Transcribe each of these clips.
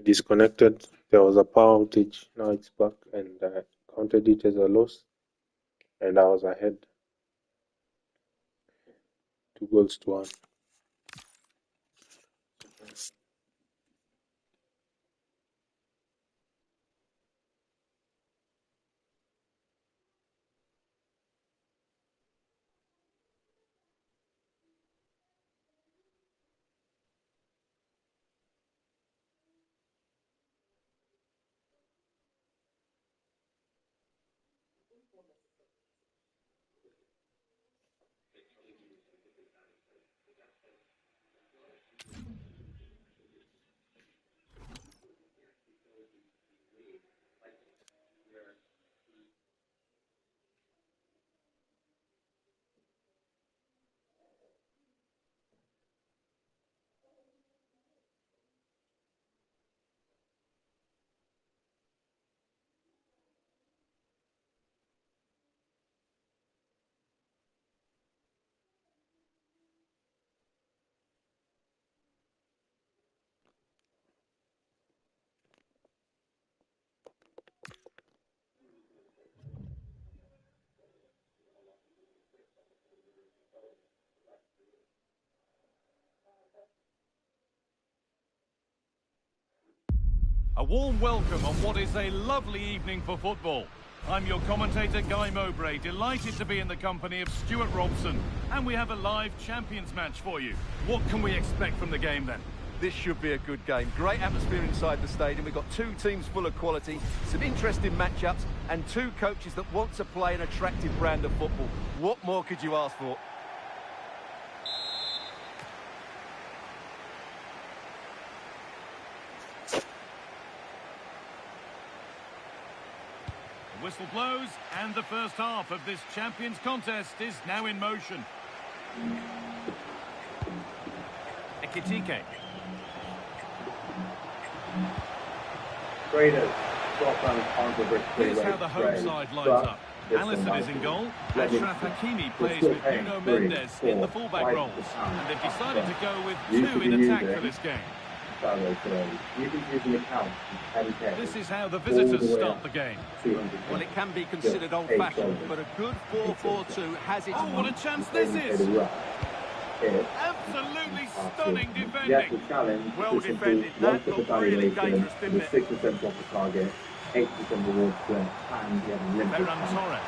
disconnected. There was a power outage. Now it's back, and I counted it as a loss, and I was ahead 2 goals to 1. A warm welcome on what is a lovely evening for football. I'm your commentator, Guy Mowbray, delighted to be in the company of Stuart Robson. And we have a live Champions match for you. What can we expect from the game then? This should be a good game. Great atmosphere inside the stadium. We've got two teams full of quality, some interesting matchups, and two coaches that want to play an attractive brand of football. What more could you ask for? The whistle blows, and the first half of this Champions contest is now in motion. Ekitike. Here's how the home side lines up. Alisson is in goal. Achraf Hakimi plays with Nuno Mendes in the fullback roles. And they've decided to go with two in attack for this game. This is how the visitors start the game. Well, it can be considered old-fashioned, but a good 4-4-2 has its... Oh, what a chance this is! Absolutely stunning defending. Well defended. That looked really dangerous, didn't it? 6% off the target, 8% towards the and Ferran Torres.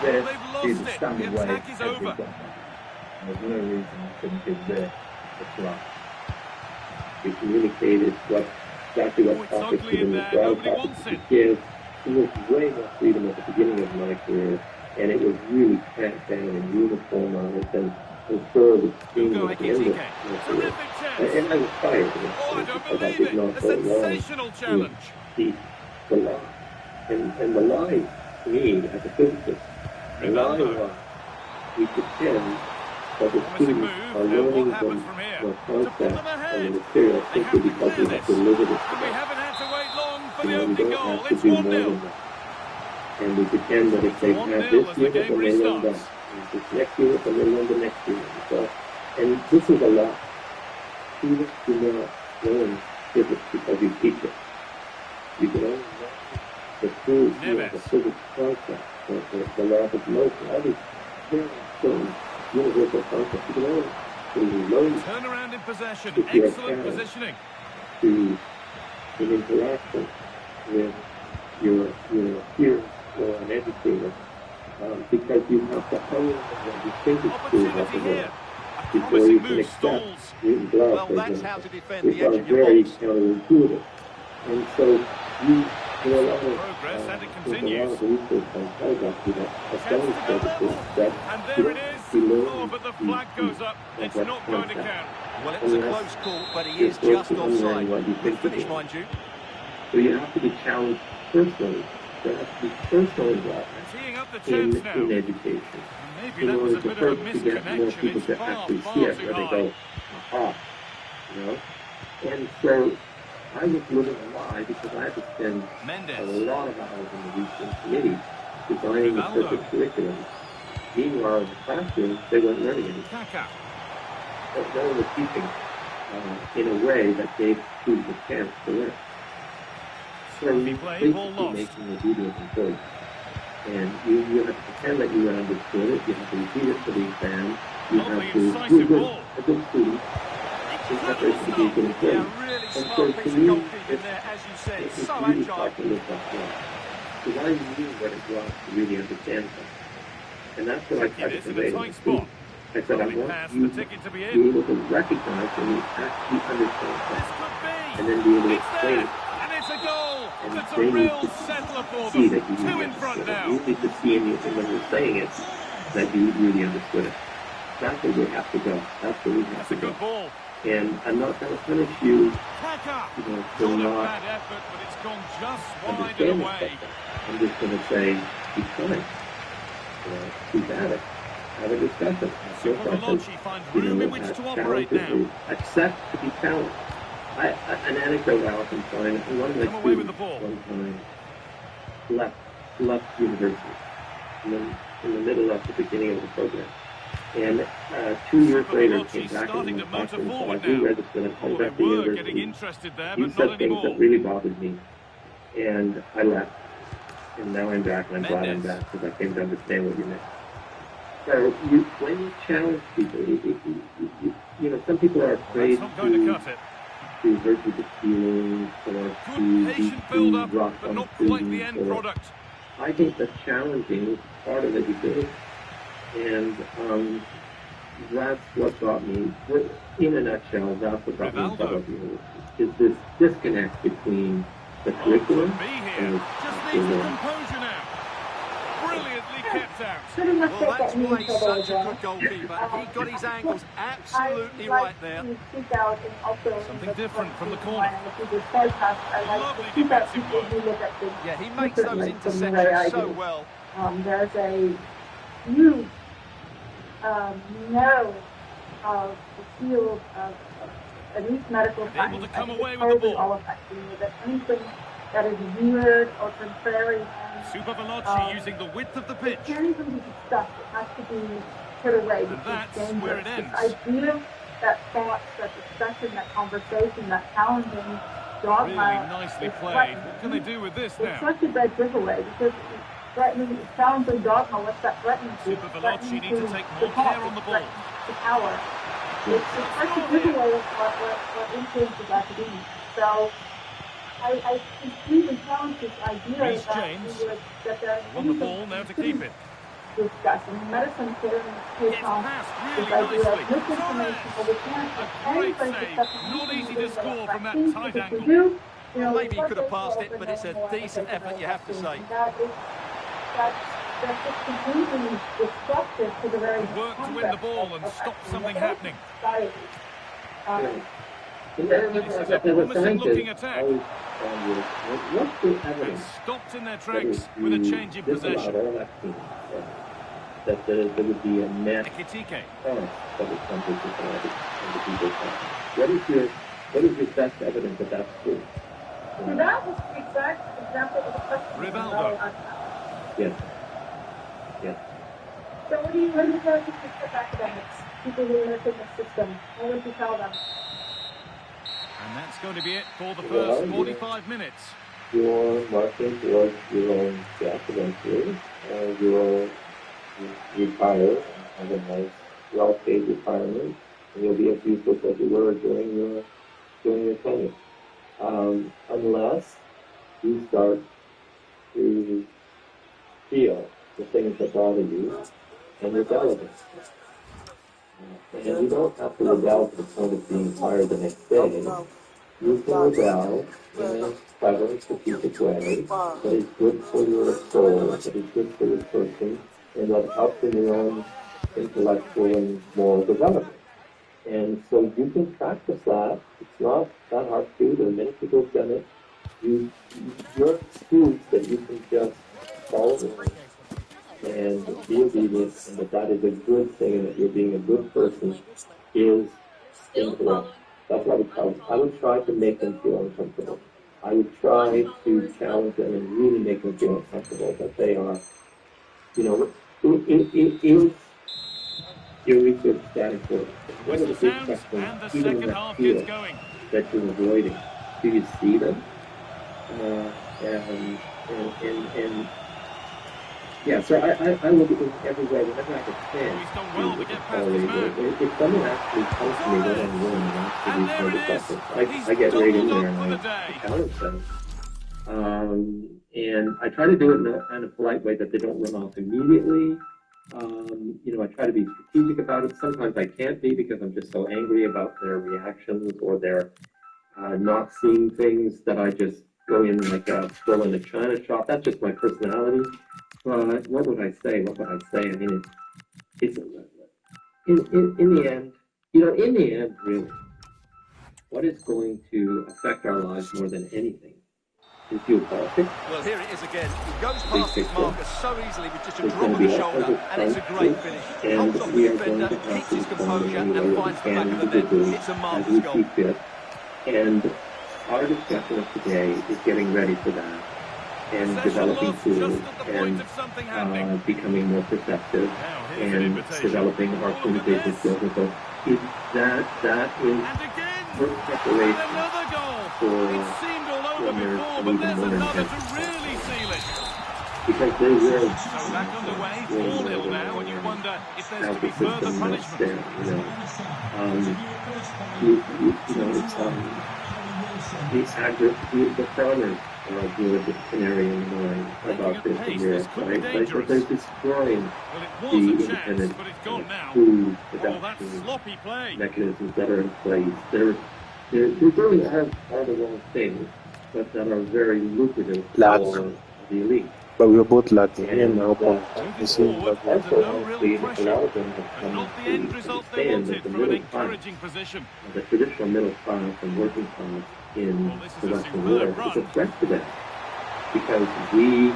They've lost it. The attack is over. There's no reason I shouldn't give there a try. He communicated exactly what it's ugly in there. Nobody wants it. He was way more freedom at the beginning of my career, and it was really cramped down and uniformized and so the team Hugo at the end of Ekitike. Terrific chance. and I was tired. Oh, I don't believe it. A sensational challenge. The line, and the line to me as a physicist, the line was we pretend that the students are learning from the concept and the material simply because we have delivered it. And we haven't had to wait long for the We opening don't goal. have to It's do more 1-0. than that. And we pretend that if they have 1-0 this as the unit, game then they learn that. restarts. And this next unit, then they learn the next unit. So, and this is a lot. Students do not learn physics because you teach it. You can only learn the tools, the physics concept, the laws of motion, all these very important universal concepts. You can only learn Turn around in possession. if you're Excellent positioning. to in interaction with your peers or an educator, because you have to hone the physics tools of the Opportunity here. world A before promising you can move accept stalls. Newton's law, Well, for that's example, how to defend which the edge are of your very box. counterintuitive. And so you a lot of Progress, and it there's a continues. lot of research on pedagogy that has Chance to go demonstrated level. this, that And you there it don't is. have to learn Oh, but the to flag goes up. of It's that not going to concept. count. Well, it was a close call, but he is You're just focusing on offside. what you Good think you finish, do. mind you. So you have to be challenged personally. There has to be personal involvement Teeing up the in chance now. education. Maybe In that was order a to bit of a first to get more misconnection. people It's to far, actually see far it, too where they high. go, aha, you know? And so I was living a lie because I had to spend a Mendes. lot of hours in the week in committees designing the Rivaldo. perfect curriculum. Meanwhile, in the classroom, they weren't learning anything. Kaka. No one was teaching. in a way that gave students a chance to learn. So Scrappy you play, basically ball lost. making the video important. And you have to pretend that you understood it, you have to repeat it for the exam, you Lovely, have to incisive be ball. a good student, in preparation to be a good employee. Yeah, really And smart so piece to of me, goalkeeping there, as you said. it's So really agile. hard to live that way. Because I knew what it was to really understand something. And that's what I tried to It is in convey a to tight the spot. students. I said, I Lovely want pass, you the ticket to be to be in. able to recognize when you actually understand This something. could be. And then be able to It's explain there, it. and it's a goal. And That's a they need real to settler for see them. that you Two really in front understood it. now. You need to see in you when you're saying it that you really understood it. That's where we have to go. That's where we have That's to a go. good ball. And I'm not going to punish you, Kaka. for Not a not bad effort, but it's gone just wide and understanding away. something. I'm just going to say, be kind. Keep at it. Have a discussion. Ask your questions. Supervelocci finds room in which to operate now. Accept to be challenged. An anecdote I often find, one of my Come away with the students ball. one time left university in the middle of the beginning of the program. And 2 years later came Supervelocci back and starting went to back motor and forward said, "You now. registered and come Oh, they back to were getting university." interested there, He but said not things anymore. that really bothered me. And I left. And now I'm back, and I'm glad I'm Mendes. back because I came to understand what you meant. So when you challenge people, some people are afraid That's not going to cut it. to hurt people's feelings or Good patient to build-up, rock but on not quite the students end or- product. I think that challenging is part of education. And that's what got me, in a nutshell, that's what got me in Rivaldo. trouble at university, is this disconnect between the Oh, curriculum could be and here. the Just the needs the learning. composure now. Brilliantly kept out. Pretty much Well, what that's got me why in he's trouble such a as good goalkeeper. He got his angles absolutely I like right there. to speak out and also Something different from the when corner. I do this podcast, I like Lovely to speak out defensive people work. who look at things Yeah, he makes those differently from the way I intersections so do. well. There's a huge narrowing of the field of at least medical And science. able to come I think away it's with the probably ball. all affecting you, that anything that is weird or contrary and Supervelocci using the width of the it pitch. can't even be discussed. It has to be put away. And Because that's it's where it dangerous. ends. This idea, that thought, that discussion, that conversation, that challenging dogma Really nicely is played. threatening. What can they do with this It's now? such a bad giveaway because threatening, challenging dogma, what's that threatening to? Supervelocci need to take the more talk, care on the it's ball. threatening to power. It's such a giveaway of what influences academia. So I completely challenge this idea Reece that James that there's won the anything ball, now to we keep it. discuss. In medicine, clearly Gets takes on past this really idea of nicely. misinformation, but we can't A great anybody save. discuss Not anything easy to within the score from that vaccines, tight because we angle. do, Well, maybe he we could have put passed this it, but over it's a and over decent and over effort, you have to vaccines. say. And that's just completely destructive to the very Good work to win the ball and stop something happening. society. This is a promising looking attack. What's the They evidence stopped in their that tracks if with a you change in disallowed possession. all vaccines, that there would be a mass Ekitike. current that would come to society and the people's health? What is your best evidence that that's true? So that was the exact example of the question. Rivaldo. Yes. Yes. So what do you tell people to academics, people who are in the fitness system? What would you tell them? And that's going to be it for the Well, first yeah. 45 minutes. You're marching towards your own death eventually. You will retire and have a nice, well-paid retirement, and you'll be as useless as you were during your tenure. Unless you start to feel the things that bother you and rebel against them. And you don't have to rebel to the point of being fired the next day. You can rebel in a clever, strategic way that is good for your soul, that is good for your person, and that helps in your own intellectual and moral development. And so you can practice that. It's not that hard to do. There are many people who've done it. Your proof that you can just follow the rules and be obedient, and that is a good thing, and that you're being a good person, is incorrect. That's what I would try to make them feel uncomfortable. I would try to challenge them and really make them feel uncomfortable, that they are, it is Here we could starting for one of Whistle the big sounds questions, and the even second in that half gets field, going. that you're avoiding. Do you see them? And yeah, so I look at this everywhere whenever I get chance. He's done well to get past his man. If someone actually comes to me one-on-one and asks And me there these it kind is. of questions, He's I get right in doubled there up for the and day. I challenge them. And I try to do it in a polite way that they don't run off immediately. I try to be strategic about it. Sometimes I can't be because I'm just so angry about their reactions or their not seeing things that I just go in like a bull in a china shop. That's just my personality. But what would I say? I mean, it's in the end, really, what is going to affect our lives more than anything is geopolitics. Well, here it is again. He goes past his marker so easily with just a drop of the shoulder, and it's a great finish. Holds off the defender, keeps his composure, and finds the back of the net. It's a marvellous goal. And our discussion of today is getting ready for that and developing tools and becoming more perceptive and developing our communication skills. And so is that is first preparation for when there's an even more intense because they will Back underway, 4-0 now, and you wonder if there's to be further punishment. The farmers are a good canary in the mine about this in Europe, right? Like they're destroying the independent food production mechanisms that are in place. They're doing all the wrong things, but that are very lucrative for the elite. But we were both lacking in my point. It seems like Also, honestly, a lot of them have come Not the end to result they understand that wanted the from an middle class, encouraging position. the traditional middle class and working class in the Western world is a threat to them because we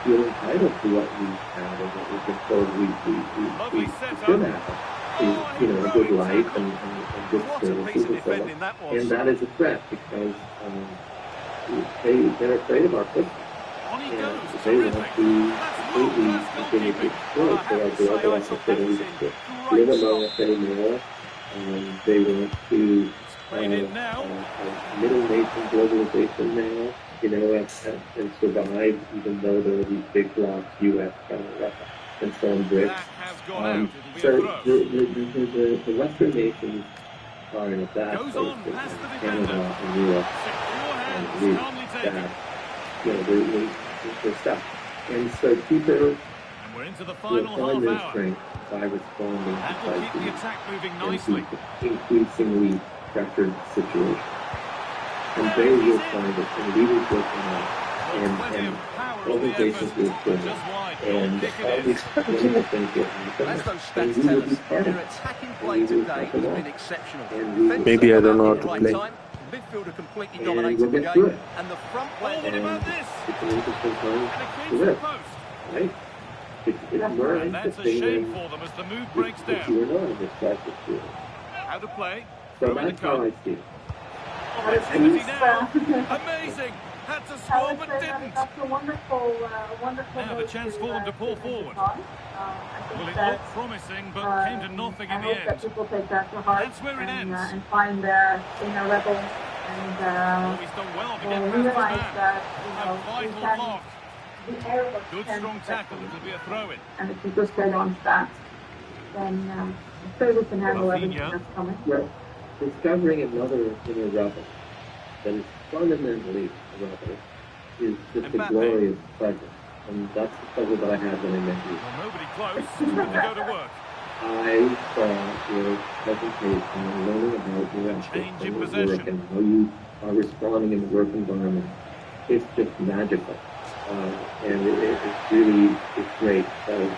feel entitled to what we have and what we've been told we should have is a good life and good services and so on. And that is a threat because they're afraid of our footprint. On he And goes, they want terrific. to completely continue to exploit their global opportunities to live among us anymore. They want to middle nation globalization now, and survive even though there are these big blocks, U.S., Canada, and so on, BRICS. So the Western nations are in a bad place, Canada and Europe, and they're stuck. And so people We're into the will final find their half hour. strength by responding And will keep the to attack moving nicely. increasingly pressured situations. And they will find it, and leaders will come out, and organizations will form, and all these wonderful things will happen, As those and stats we tell will be us, part of their it. attacking play today has been exceptional. Maybe I don't know how to play. Midfielder completely And dominated we'll the get through game, it. and the front Oh, player. what about this? It's an interesting time And it to cleans the live, post. right? It's more And that's a interesting shame than for them as the move breaks if down. you were not in this crisis field. How to play. So Throw in the that's how I cup. see it. Oh, activity now. Amazing. Had to I score would but say didn't. that's a wonderful Now the move chance for them to pull take forward. on. I Well, think it that, looked promising, but came to nothing I in the hope that end. people take that to heart That's where it ends. and find their inner rebel and Oh, he's done well to get past his realize man. that A we vital can block. the air of Good strong tackle. It'll be a throw-in. and if you just hold on to that, then I'm sure we can handle everything Rafinha. that's coming. Well, discovering another inner rebel that is fundamentally a rebel is just a Mbappe. glorious pleasure. And that's the pleasure that I had when I met you. Well, nobody close. It's good to go to work. I thought your presentation and learning about your ethics Change in and your possession. work and how you are responding in the work environment, it's just magical. And it's great. So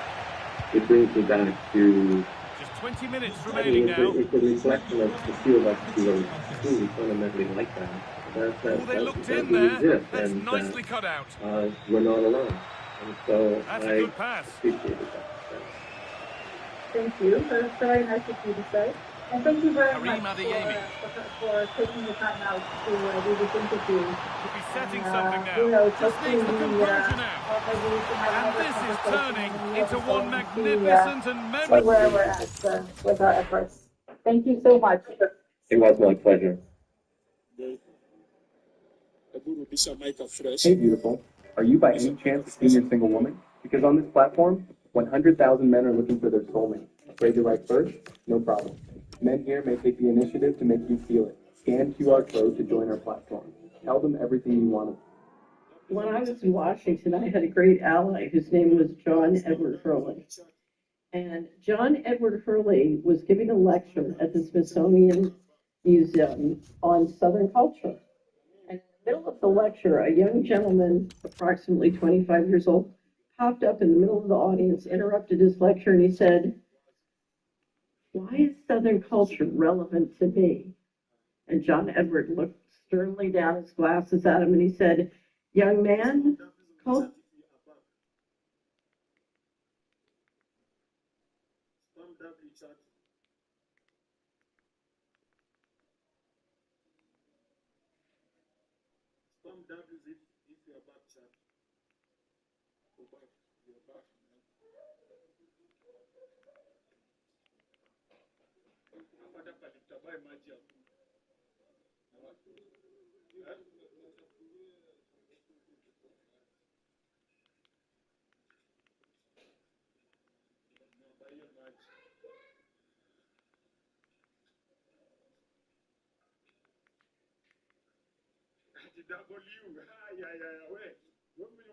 it brings me back to, Just 20 minutes I remaining mean, now. it's a reflection of the few of us who are truly fundamentally like that. Oh, they looked that in we there. exist, That's and nicely cut out. we're not alone. And so That's a I good pass. appreciated that. Thank you. That's very nice of you to say. And thank you very Karim much Adeyemi. for taking the time out to do this interview. Could be setting something You now. know, Just needs the hopefully composure now. our maybe we can have And another this is conversation turning in the into year one and magnificent and see memorable... where we're at with our efforts. Thank you so much. It was my pleasure. Hey, beautiful. Are you by any chance a senior single woman? Because on this platform, 100,000 men are looking for their soulmate. Afraid to write first? No problem. Men here may take the initiative to make you feel it. Scan QR code to join our platform. Tell them everything you want to. When I was in Washington, I had a great ally whose name was John Edward Hurley. And John Edward Hurley was giving a lecture at the Smithsonian Museum on Southern culture. And in the middle of the lecture, a young gentleman, approximately 25 years old, popped up in the middle of the audience, interrupted his lecture, and he said, "Why is Southern culture relevant to me?" And John Edward looked sternly down his glasses at him and he said, "Young man,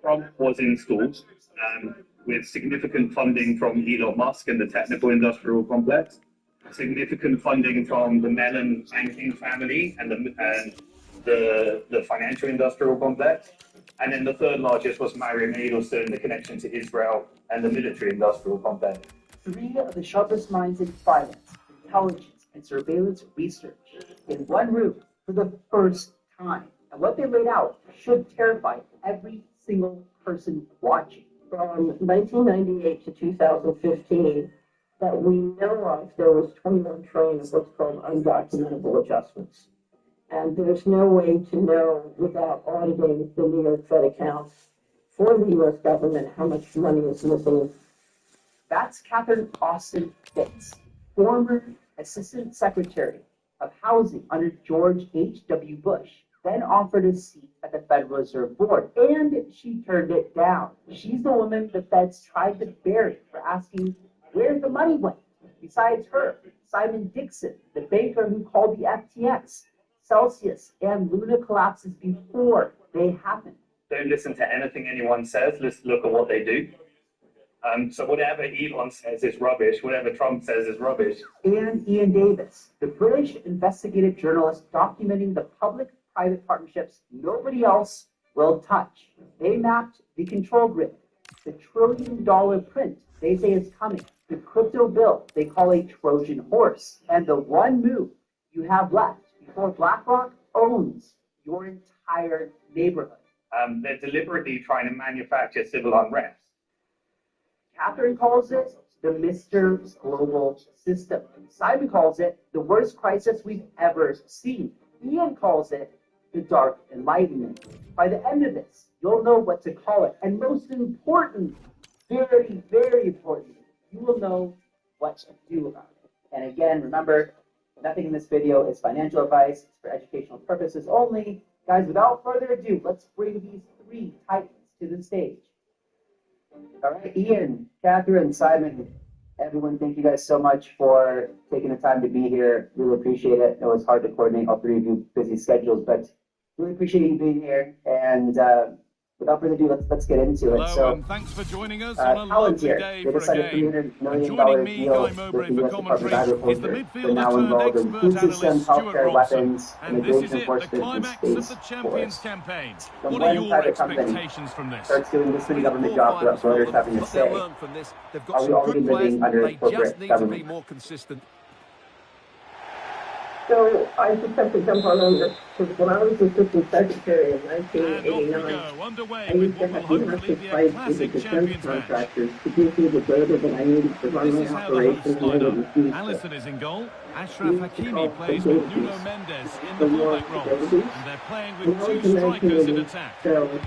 Trump was installed with significant funding from Elon Musk and the technical industrial complex, significant funding from the Mellon banking family and the financial industrial complex. And then the third largest was Mariam Edelstein, the connection to Israel and the military industrial complex. Three of the sharpest minds in finance, intelligence, and surveillance research in one room for the first time. And what they laid out should terrify every single person watching. from 1998 to 2015 that we know of, there was 21 trillion of what's called undocumentable adjustments. And there's no way to know without auditing the New York Fed accounts for the U.S. government how much money is missing. That's Catherine Austin Fitts, former Assistant Secretary of Housing under George H.W. Bush, then offered a seat at the Federal Reserve Board, and she turned it down. She's the woman the Feds tried to bury for asking where the money went. Besides her, Simon Dixon, the banker who called the FTX, Celsius, and Luna collapses before they happened. Don't listen to anything anyone says. Let's look at what they do. So whatever Elon says is rubbish. Whatever Trump says is rubbish. And Ian Davis, the British investigative journalist documenting the public-private partnerships nobody else will touch. They mapped the control grid, the trillion-dollar print they say is coming, the crypto bill they call a Trojan horse, and the one move you have left before BlackRock owns your entire neighborhood. They're deliberately trying to manufacture civil unrest. Catherine calls it the Mr. Global System. Simon calls it the worst crisis we've ever seen. Ian calls it the Dark Enlightenment. By the end of this, you'll know what to call it. And most important, very, very important, you will know what to do about it. And again, remember, nothing in this video is financial advice. It's for educational purposes only. Guys, without further ado, let's bring these three titans to the stage. All right, Ian, Catherine, Simon, everyone, thank you guys so much for taking the time to be here. Really appreciate it. It was hard to coordinate all three of you busy schedules, but really appreciate you being here. And without further ado, let's get into it. Hello, and thanks for joining us on a Colin's lovely here. day They for a decided game. $300 million And joining me, deal Guy with Mowbray, the for U.S. Department of commentary is the Agriculture. They're midfielder now turned involved in expert food systems, analyst Stuart healthcare, Robson. weapons, And this is immigration it, the enforcement, and climax of space the Champions force. campaign. When What one are your private company expectations from this? starts doing this many government jobs without voters having a say, From this. They've are got we some already good players. living under They just corporate need to be government? more consistent. So I just have to jump on this because when I was assistant secretary in And off we 1989, go, underway I with used to what will have to hopefully be a fight with the classic defense Champions match. contractors to give me the data that I needed to run This my is how the operations, hosts and line they up. would refuse to. Alisson is in goal. Ashraf We used to Hakimi call plays them with Nuno database. Mendes in The the war fullback of roles. database. And they're playing When with I two was in strikers in 1980, attack. so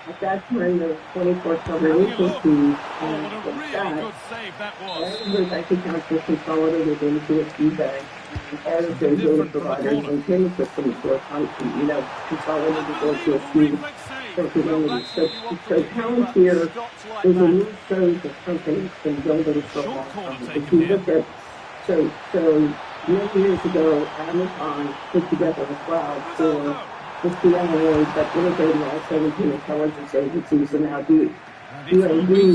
At that time, there were 24 combination keys, Oh, and what a with really that, good save that all was. of those IP accounts were consolidated into a key bank, and all of their data Different from the providers corner. and payment systems were consolidated into Unbelievable a key reflex save. for Well, community. that's So, what you want so from the Palantir Shots like is a that. new series of companies been building for a Short long corner time. taken If you here. look at, so many years ago, Amazon put together a cloud for the CIA, but integrating all 17 intelligence agencies, and now UAE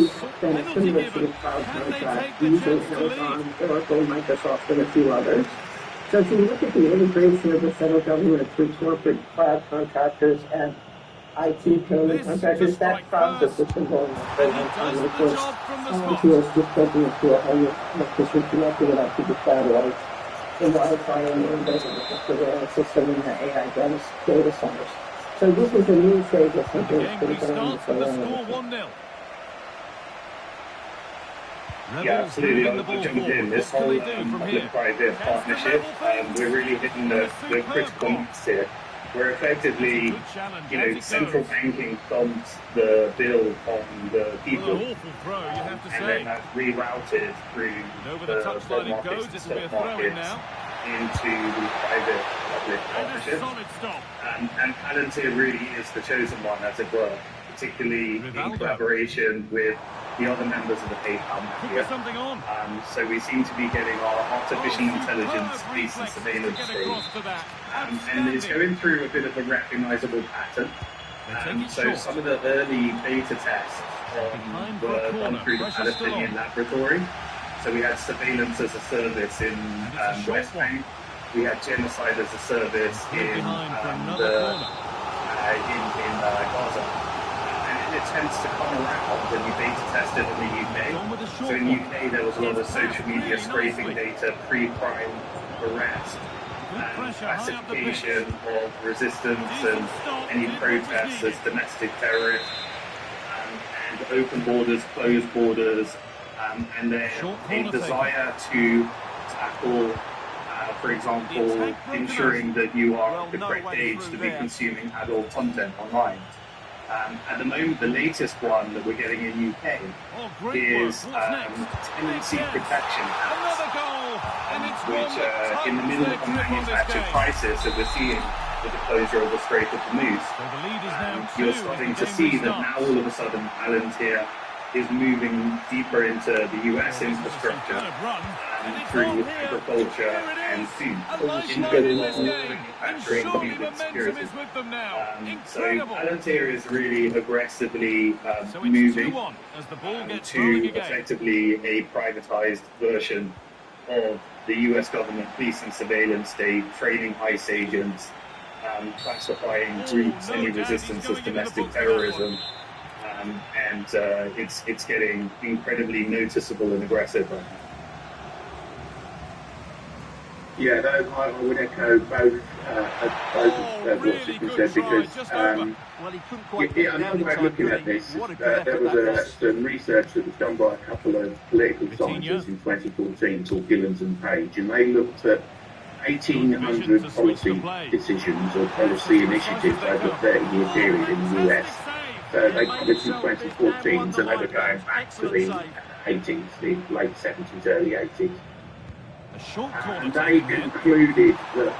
has done a similar sort of cloud contract using Amazon, Oracle, Microsoft, and a few others. So if you look at the integration of the federal government through corporate cloud contractors and IT payment contractors, that process has been going on for a long time. And of course, Palantir is just taking it to a whole new level because we're connecting it up to the satellites, the Wi-Fi, and integrating with the surveillance system and the AI data centers. So this is a new phase of something that's been going on for a long time. Yeah, absolutely. I'll jump in. This whole public-private partnership, we're really hitting the critical mass here. We're effectively, central banking thumped the bill on the people, and then that's rerouted through the bond markets and stock markets into private-public partnership. And Palantir really is the chosen one, as it were, particularly in collaboration with the other members of the PayPal mafia. So we seem to be getting our artificial intelligence space and surveillance stage. And it's going through a bit of a recognizable pattern. So some of the early beta tests were done through the Palestinian laboratory. So we had surveillance as a service in West Bank. We had genocide as a service in Gaza. And it tends to come around when you beta test it in the UK. So in the UK there was a lot of social media scraping data, pre-crime arrest, and classification of resistance and any protests as domestic terrorists, and open borders, closed borders, and then a desire to tackle, for example, ensuring that you are of the correct age to be consuming adult content online. At the moment, the latest one that we're getting in UK is tenancy protection apps, which in the middle of a manufactured crisis that we're seeing with the closure of the Strait of Hormuz, you're starting to see that now all of a sudden Palantir is moving deeper into the US infrastructure through agriculture and food, integrated manufacturing, food and security. So Palantir is really aggressively moving to effectively a privatized version of the US government police and surveillance state, training ICE agents, classifying groups, any resistance as domestic terrorism. And it's getting incredibly noticeable and aggressive right now. Yeah, no, I would echo both of what's been said, because another way of looking at this, there was some research that was done by a couple of political scientists in 2014 called Gillens and Page, and they looked at 1,800 policy decisions or policy initiatives over a 30-year period in the US. So they covered from 2014, so they were going back to the 80s, the late 70s, early 80s. And they concluded that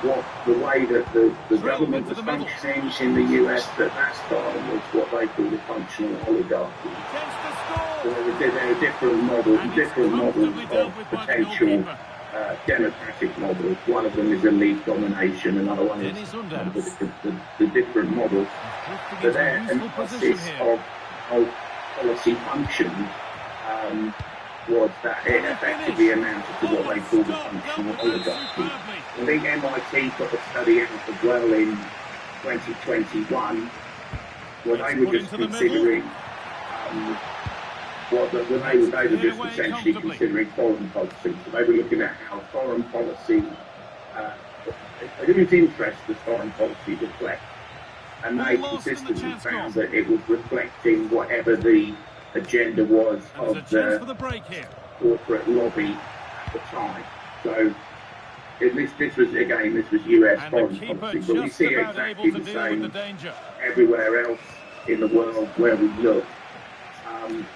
the way that the government was functioning in the US at that time was what they called a functional oligarchy. So there are different models of potential democratic models. One of them is elite domination, another one is the different models. So their analysis of policy functions was that it effectively amounted to what they called a functional oligarchy. I think MIT put a study out as well in 2021 where they were just considering they were just essentially considering foreign policy. So they were looking at how foreign policy, whose interest does foreign policy reflect? And they consistently found that it was reflecting whatever the agenda was of the corporate lobby at the time. So this was US foreign policy, but we see exactly the same everywhere else in the world where we look.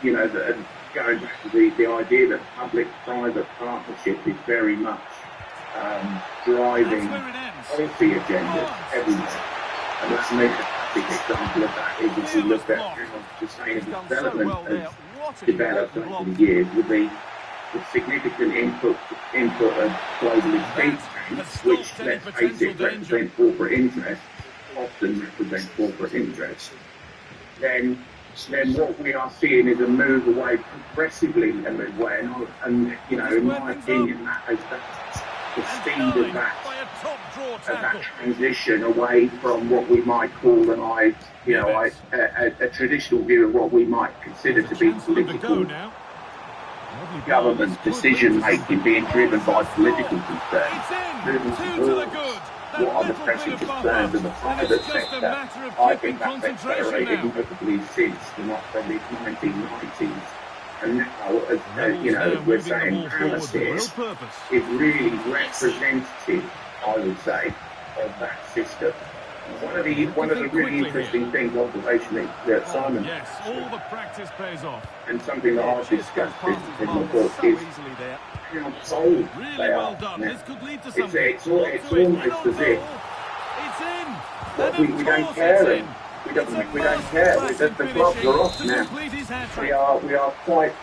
You know, and going back to the idea that public-private partnership is very much driving policy agendas everywhere. And that's an fantastic example of that is if you look at how sustainable development has developed over the years with the significant input of globalist think tanks, which, let's face it, represent corporate interests, often represent corporate interests, then what we are seeing is a move away progressively, a move away, and you know, in my opinion, that has the speed of that transition away from what we might call a traditional view of what we might consider to be political government decision making being driven by political concerns, moving towards what are the pressing concerns of the private sector. I think that's accelerated notably since the 1990s. And now, as we're saying, Amasis is really representative, I would say, of that system. One of the really interesting things, observation that Simon all the practice pays off. And something that I've discussed in the book is how bold they are now. It's almost as if we don't care. We don't care. The gloves are off now. We are quite.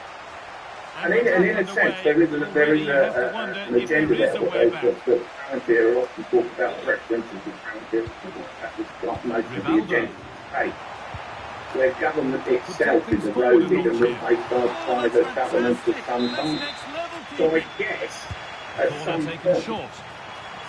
And in a sense, there is an agenda there. That Palantir often talk about the representatives of Palantir, that was like most of the agenda take, where government itself is eroded and replaced by private governments of some kind. So I guess at some point,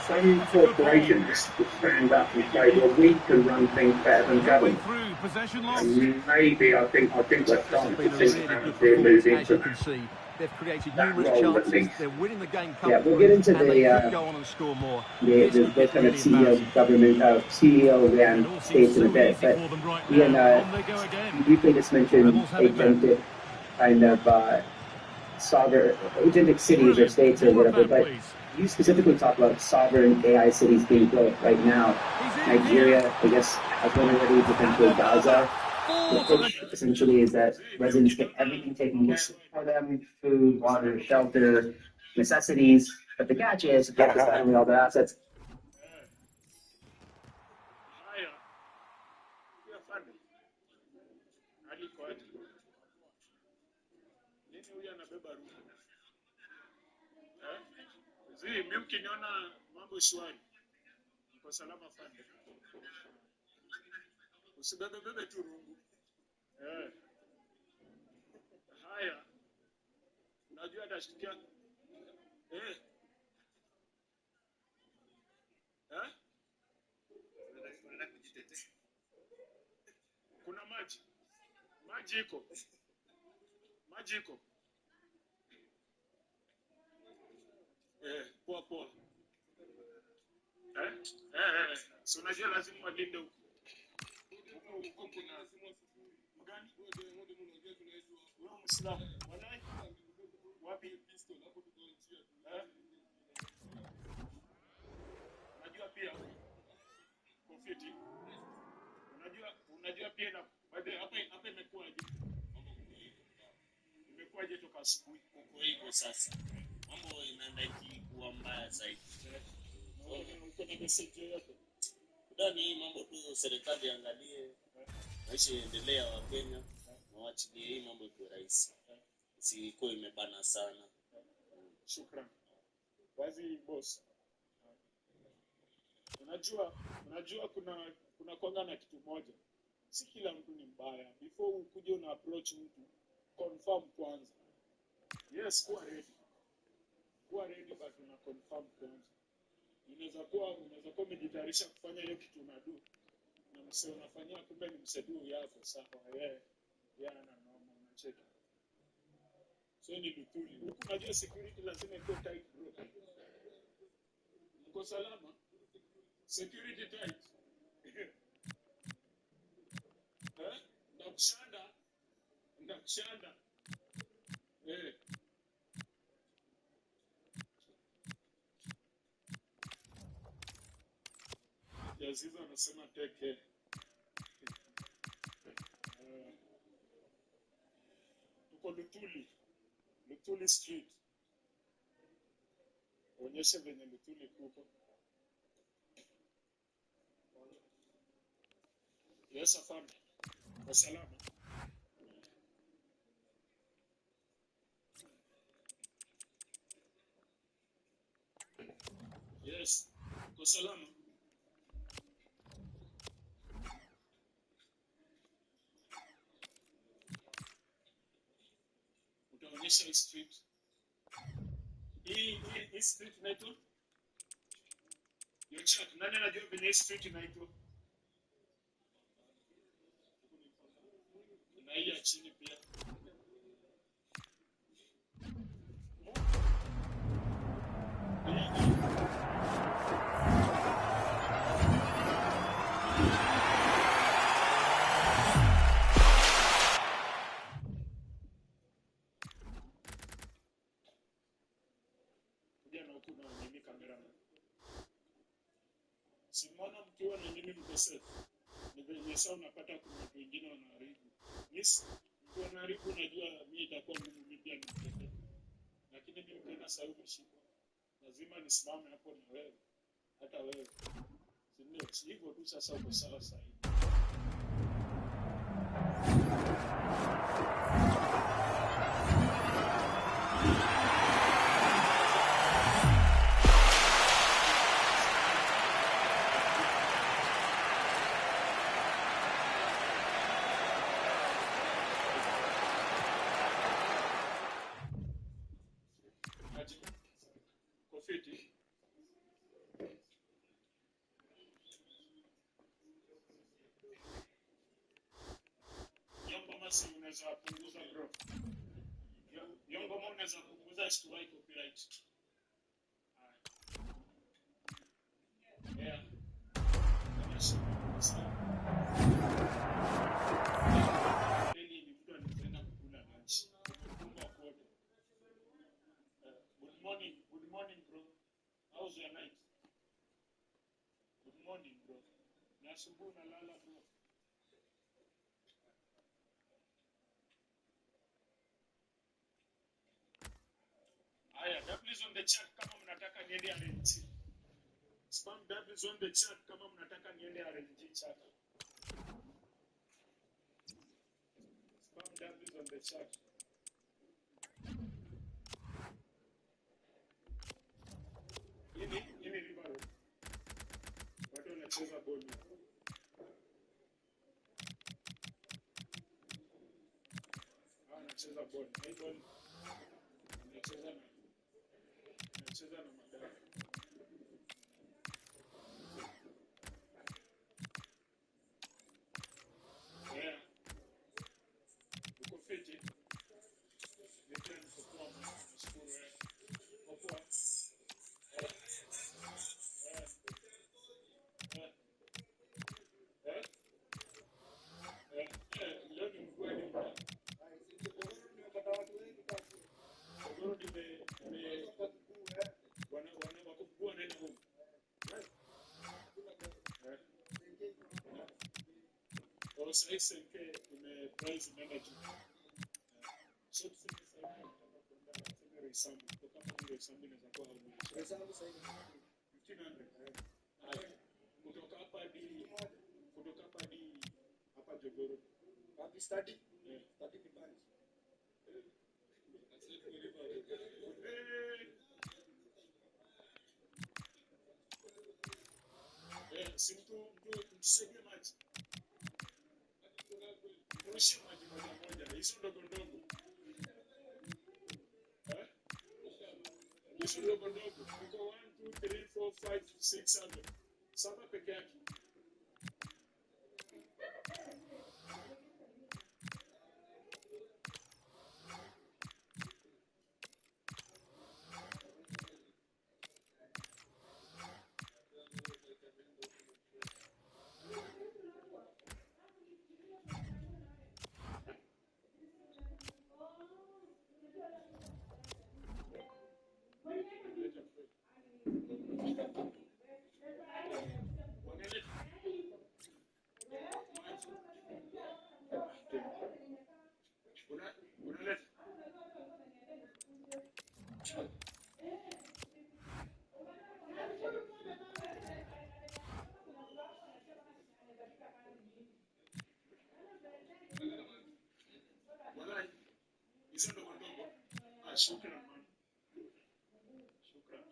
some corporation has to stand up and say, well, we can run things better than government. And maybe I think we're starting to see Palantir move into that. They've created numerous chances. They're winning the game comfortably. Yeah, we'll get into and they could go on and score more. The kind of CEO government, CEO ran states in a bit. But Ian, you briefly just mentioned agentic kind of sovereign, agentic cities or states or whatever. But you specifically talk about sovereign AI cities being built right now. Nigeria, I guess, has one already, potentially Gaza. The pitch essentially is that residents get everything taken care for them: food, water, shelter, necessities. But the catch is, having all the assets. Usibebebebe tu rungu. Haya. Unajua atashtukia. Kuna maji. Maji iko. Poa. So unajua lazima walinde huko. Unajua pia na baadaye hapa imekuwaje toka asubuhi huko hivyo sasa. Mambo inaenda kuwa mbaya zaidi. Kuna message yako. Ndani mambo tu serikali angalie maisha endelea wa Kenya na waachilie hii mambo kwa rahisi. Siko imebana sana. Shukrani. Wazi boss. Unajua kuna kwanga na kitu moja. Si kila mtu ni mbaya. Before ukuje una approach mtu, confirm kwanza. Yes, kuwa ready but una confirm kwanza. Unaweza kuwa umejitayarisha kufanya hiyo kitu unadu. Na msee unafanyia kumbe ni msedu yako sawa. Ana noma unacheka. So ni lutuli. Huku unajua security lazima iko tight bro. Mko salama? Security tight. Ndakushanda. Yaziza anasema take care. uko Luthuli Street. Onyeshe venye Luthuli kuko. Yes, afande. Kwa salama. Yes, kwa salama. Utaonyesha hii street. Hii street inaitwa? Yo chat, nani anajua venye hii street inaitwa? Na hii ya chini pia. Simona mkiwa na nini mko safe. Ni venye sasa unapata kuna watu wengine wanaharibu. Yes, mtu anaharibu unajua mimi itakuwa ngumu mimi pia nitetee. Lakini mimi tena sasa umeshikwa. Lazima nisimame hapo na wewe. Hata wewe. Sio hivyo tu sasa uko sawa sasa hivi. Kofiti. Yongo masi unaweza punguza bro. Yongo mo unaweza punguza isituwai copyright. Yeah. Ni mtu anapenda kukula lunch. Good morning bro. How's your night? Good morning bro. Ni asubuhi unalala bro. Aya, doubles on the chat kama mnataka niende RNG. Spam doubles on the chat kama mnataka niende RNG chat. Spam doubles on the chat. Ini Ribaro. Watu wanacheza boli. Anacheza boli. Hii boli. Anacheza na magari. Yeah. Uko fiti. Ndio niko kwa mshukuru wewe. Poa. SNK price manager. So kutoka hapa hadi hapa Jogoro. Wapi study? Study Kibali. Simtu mtusaidie maji. Mtushie maji moja. Hizo ndogo ndogo. Hizo ndogo ndogo. Uko 1, 2, 3, 4, 5, 6, 7. Saba peke yake. Unaleta shukran man. Shukran.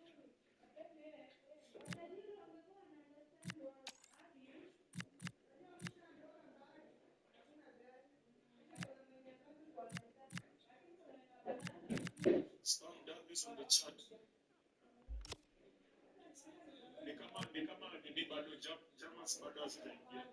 Spam down this on the chat. Ni bado Jamas bado hazijaingia.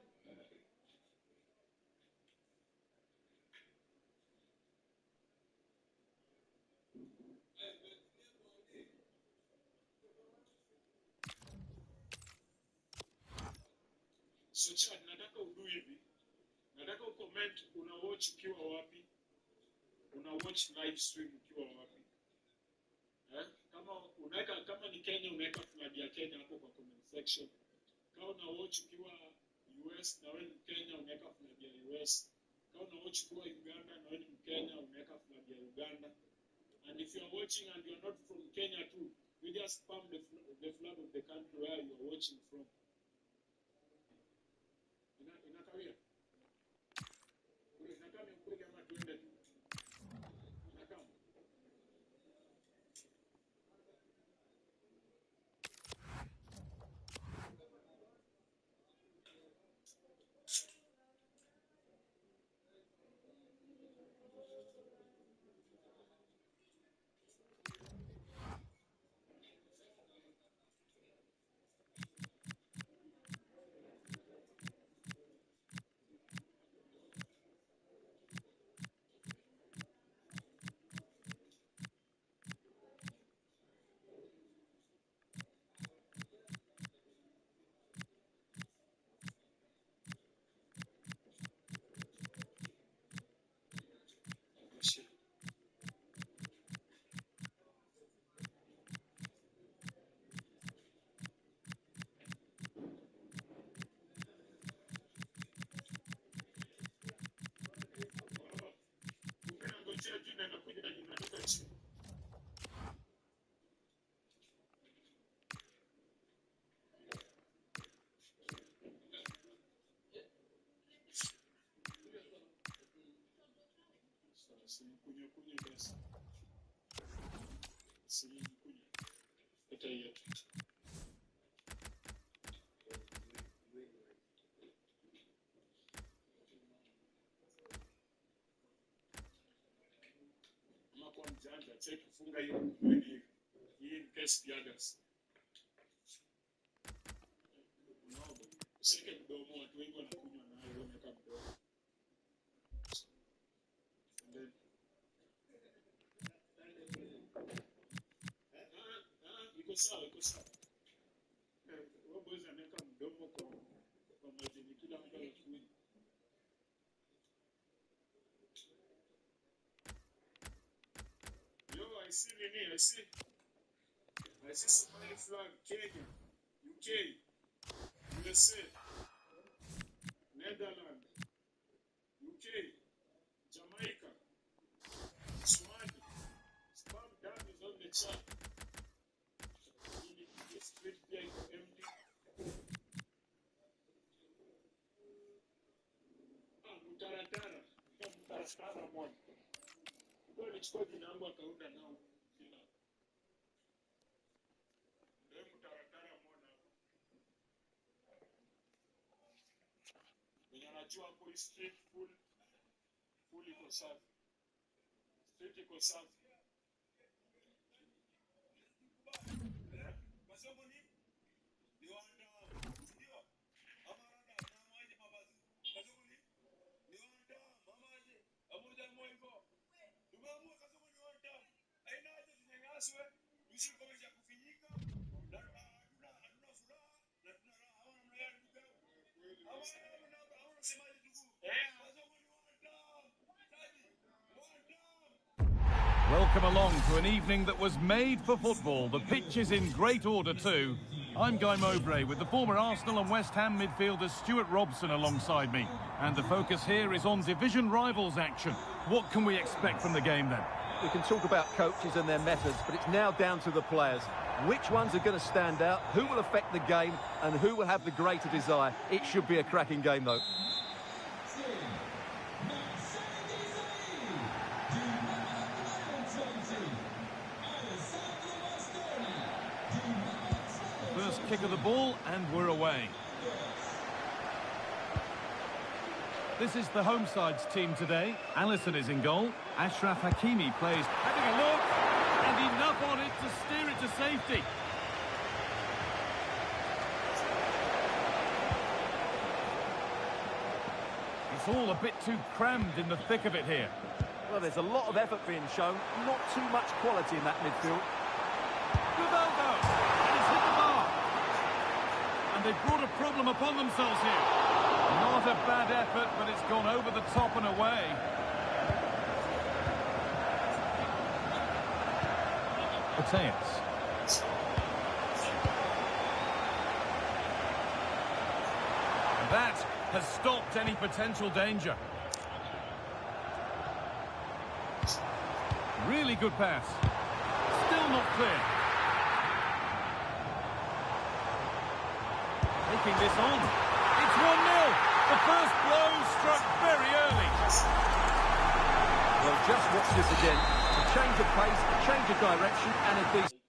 So chat, nataka udu hivi. Nataka ucomment una watch ukiwa wapi? Una watch live stream ukiwa wapi? Kama ni Kenya unaweka flag ya Kenya hapo kwa comment section. Kama una watch ukiwa US na wewe ni Kenya unaweka flag ya US. Kama una watch ukiwa Uganda na wewe ni Kenya unaweka flag ya Uganda. And if you are watching and you are not from Kenya too, you just spam the flag of the country where you are watching from. Inakawia. Inakami ukweli ama tuende tu. Inakami. Kunywa basi. Kunywa. Hata hiyo. Kwa mjanja, check funga hiyo kweli. Hii in case the others. Unaomba. Useke mdomo watu wengi wanakunywa na wewe unaweka mdomo. Iko sawa. Wewe boys anaweka mdomo kwa majini kila mtu anakunywa. I see Somali flag, Kenya, UK, USA, Netherlands, UK, Jamaica, Swahili. Spam down is on the chat. Straight there is empty. Mutaratara moja. Kwa nichukua jina langu akaunda nao. Anajua hapo street full iko safi. Street iko safi. Masomo ni wanda ndio ama rada na maji mabazi. Masomo ni wanda mamaje amoja moyo. Tumeamua kasomo ni wanda. Aina haja tunyanyaswe, usikomeja kufinyika. Na hatuna furaha na tuna raha hawana mnayani ndugu. Welcome along to an evening that was made for football. The pitch is in great order too. I'm Guy Mowbray with the former Arsenal and West Ham midfielder Stuart Robson alongside me. And the focus here is on division rivals action. What can we expect from the game then? We can talk about coaches and their methods, but it's now down to the players. Which ones are going to stand out, who will affect the game, and who will have the greater desire? It should be a cracking game, though. kick of the ball, and we're away. This is the home side's team today. Alisson is in goal. Ashraf Hakimi plays, having a look, and enough on it to steer it to safety. It's all a bit too crammed in the thick of it here. Well, there's a lot of effort being shown, not too much quality in that midfield. Rivaldo, and it's hit the bar. And they've brought a problem upon themselves here. Not a bad effort, but it's gone over the top and away. Mateus. That has stopped any potential danger. Really good pass. Still not clear. Taking this on. It's 1-0. The first blow struck very early. Well, just watch this again. A change of pace, a change of direction, and a decent...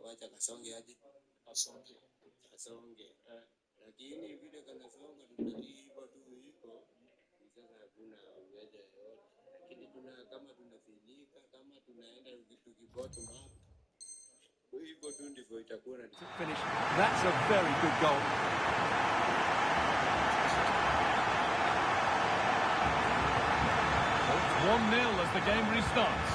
Wacha kasonge hadi kasonge, lakini vile kanasonga tunalipa tu hivyo, sasa hakuna uwezo yoyote, lakini kama tunafilika, kama tunaenda tukibottom up, hivyo tu ndivyo itakuwa. Finish. That's a very good goal. It's 1-0 as the game restarts.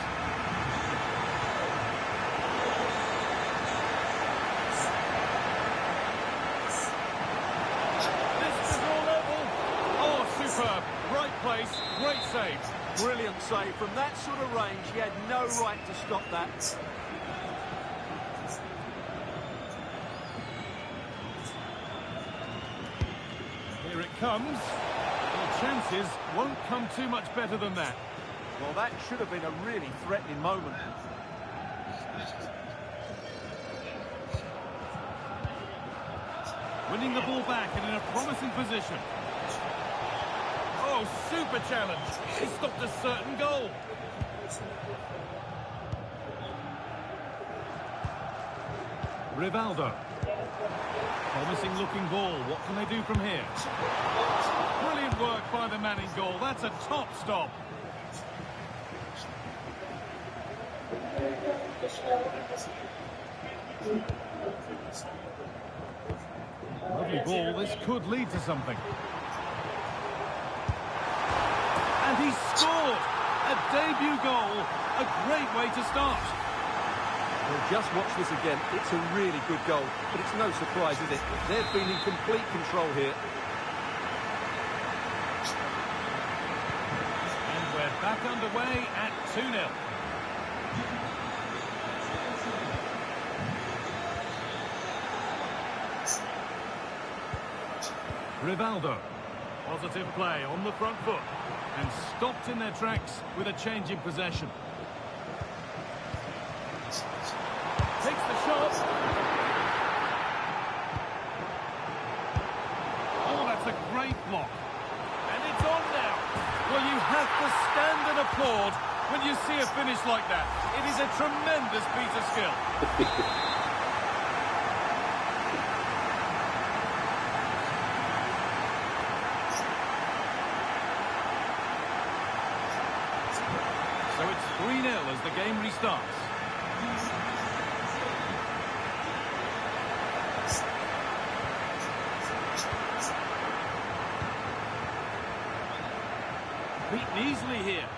Right place, great save. Brilliant save. From that sort of range, he had no right to stop that. Here it comes. The chances won't come too much better than that. Well, that should have been a really threatening moment. Winning the ball back and in a promising position. Oh, super challenge. He stopped a certain goal. Rivaldo. Promising looking ball. What can they do from here? Brilliant work by the man in goal. That's a top stop. Lovely ball. This could lead to something. And he scored! A debut goal, a great way to start. Well, just watch this again. It's a really good goal, but it's no surprise, is it? They've been in complete control here. And we're back underway at 2-0. Rivaldo. Positive play on the front foot. And stopped in their tracks with a change in possession. Takes the shot. Oh, that's a great block. And it's on now. Well, you have to stand and applaud when you see a finish like that. It is a tremendous piece of skill. So it's 3-0 as the game restarts. Beaten easily here.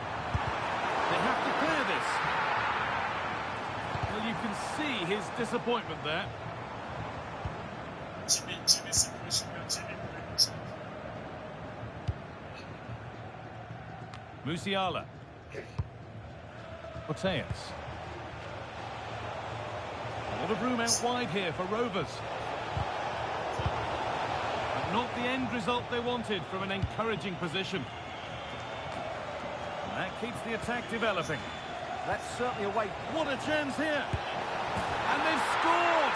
They have to clear this. Well, you can see his disappointment there. Musiala. Mateus. A lot of room out wide here for Rovers. But Not the end result they wanted from an encouraging position. And that keeps the attack developing. That's certainly a way. What a chance here! And they've scored!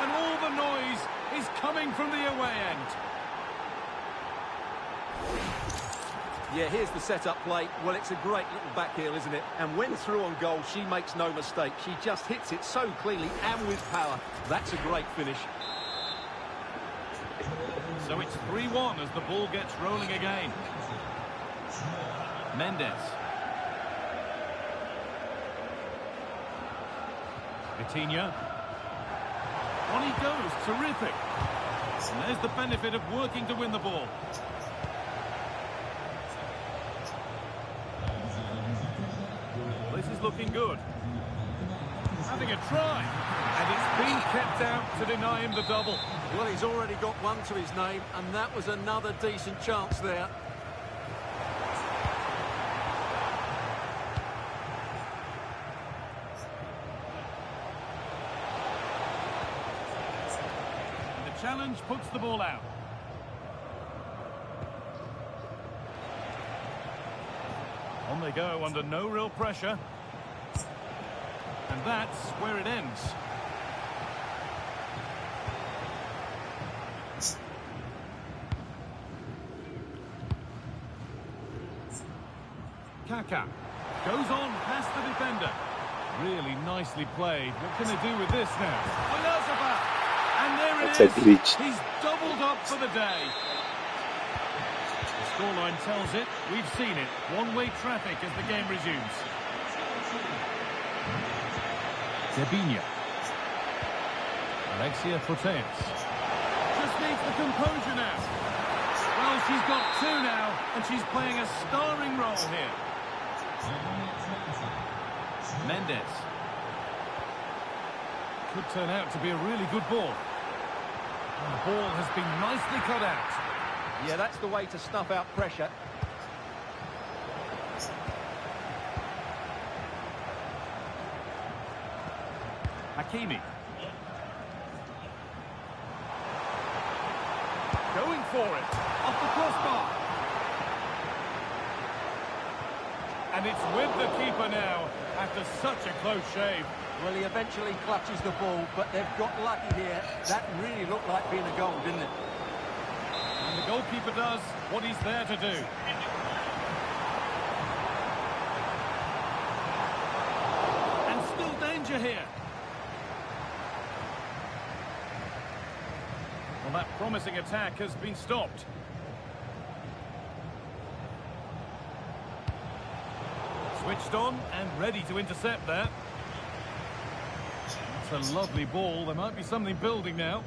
And all the noise is coming from the away end. Yeah, here's the set-up play. Well, it's a great little back heel, isn't it? And when through on goal, she makes no mistake. She just hits it so cleanly and with power. That's a great finish. So it's 3-1 as the ball gets rolling again. Mendes. Vitinha. On he goes, terrific. And there's the benefit of working to win the ball. This is looking good. Having a try. And it's been kept out to deny him the double. Well, he's already got one to his name, and that was another decent chance there. The challenge puts the ball out. On they go under no real pressure. And that's where it ends. Kaka goes on past the defender. Really nicely played. What can they do with this now? Oyarzabal! And there it is. That's a glitch. He's doubled up for the day. The scoreline tells it. We've seen it. One-way traffic as the game resumes. Zebinia. Alexia Putellas. Just needs the composure now. Well, she's got two now, and she's playing a starring role here. Mendes. Could turn out to be a really good ball. And the ball has been nicely cut out. Yeah, that's the way to snuff out pressure. Hakimi. Going for it. Off the crossbar. And it's with the keeper now after such a close shave. Well, he eventually clutches the ball, but they've got lucky here. That really looked like being a goal, didn't it? And the goalkeeper does what he's there to do. And still danger here. Well, that promising attack has been stopped. Switched on and ready to intercept there. That's a lovely ball. There might be something building now.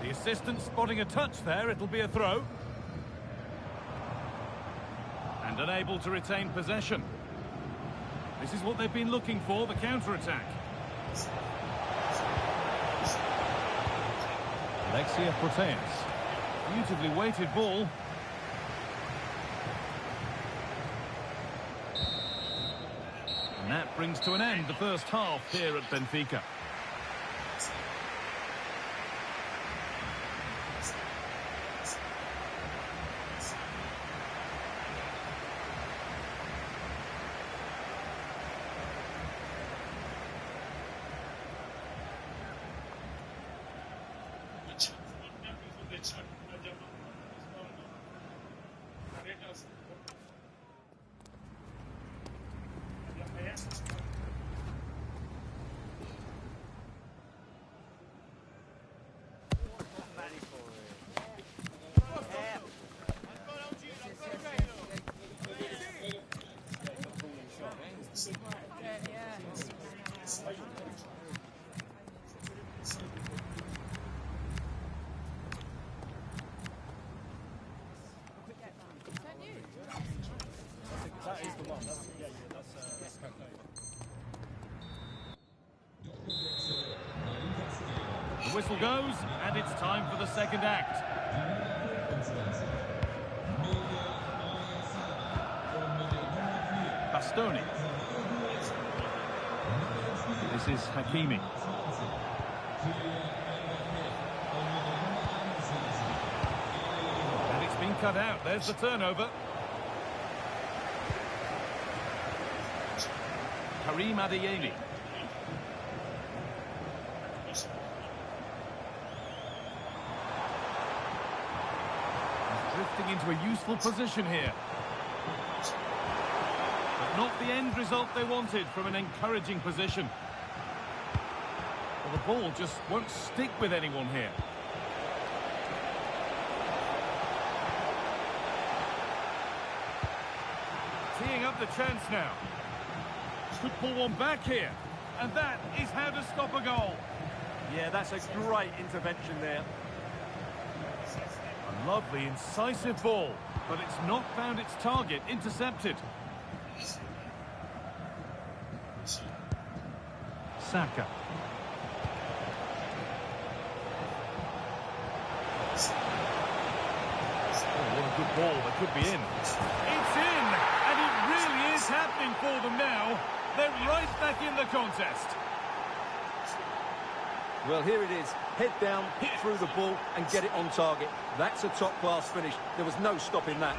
The assistant spotting a touch there. It'll be a throw. And unable to retain possession. This is what they've been looking for, the counter-attack. Alexia Putellas. Beautifully weighted ball. And that brings to an end the first half here at Benfica. The whistle goes, and it's time for the second act. Bastoni. This is Hakimi. cut out. There's the turnover. Karim Adeyemi. He's drifting into a useful position here. But not the end result they wanted from an encouraging position. Well, the ball just won't stick with anyone here. Teeing up the chance now. Could pull one back here. And that is how to stop a goal. Yeah, that's a great intervention there. A lovely, incisive ball. But it's not found its target. Intercepted. Saka. Oh, what a good ball. That could be in. It's in! And it really is happening for them now. They're right back in the contest. Well, here it is. Head down, hit through the ball and get it on target. That's a top-class finish. There was no stopping that.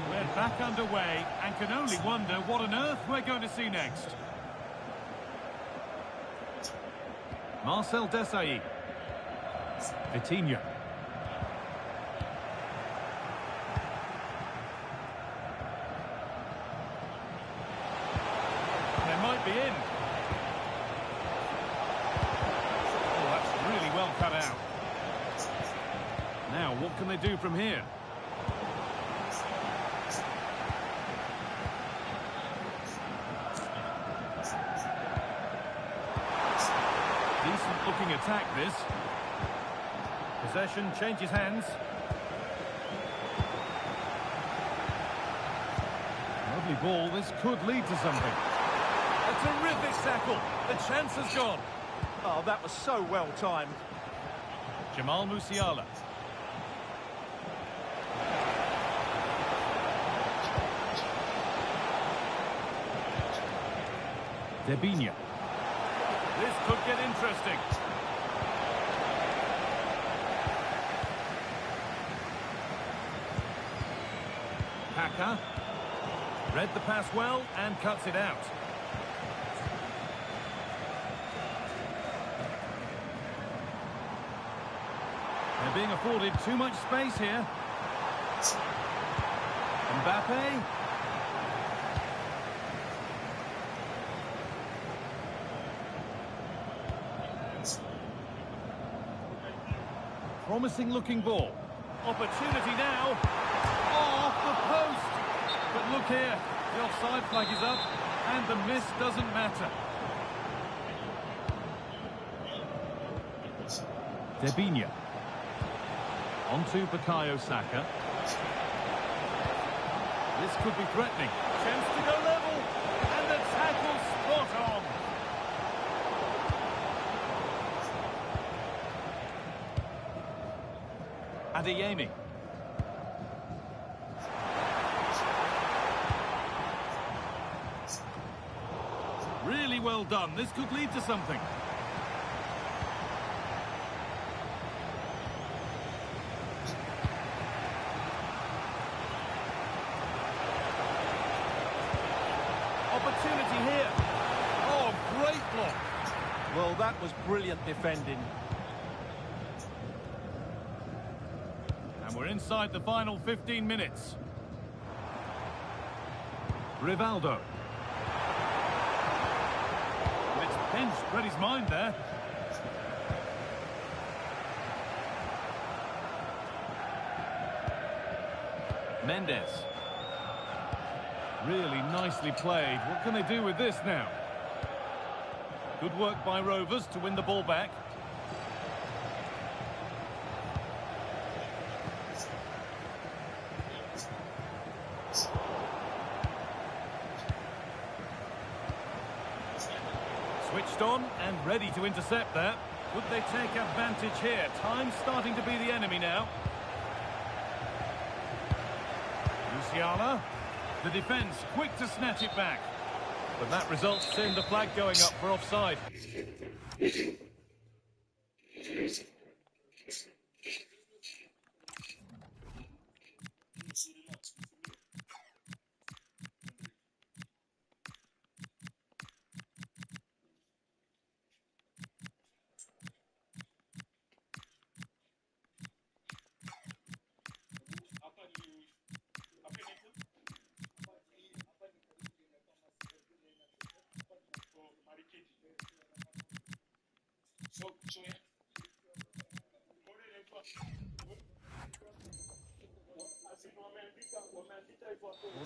We're back underway and can only wonder what on earth we're going to see next. Marcel Desailly. Vitinha. They might be in. Oh, that's really well cut out. Now, what can they do from here? Decent looking attack, this. Possession changes hands. Lovely ball, this could lead to something. A terrific tackle, the chance has gone. Oh, that was so well timed. Jamal Musiala. Debinha. This could get interesting. Kaka. Read the pass well and cuts it out. They're being afforded too much space here. Mbappe. Promising looking ball. Opportunity now. Oh, off the post. But look here, the offside flag is up and the miss doesn't matter. Debinha. On to Bukayo Saka. This could be threatening. Chance to go level. And the tackle spot on. Adeyemi. Really well done. This could lead to something. Opportunity here. Oh, great block. Well, that was brilliant defending. And we're inside the final 15 minutes. Rivaldo. It's pinched, read his mind there. Mendes. Really nicely played. What can they do with this now? Good work by Rovers to win the ball back. Switched on and ready to intercept that. Would they take advantage here? Time's starting to be the enemy now. Musiala. The defence quick to snatch it back. But that results in the flag going up for offside. Well,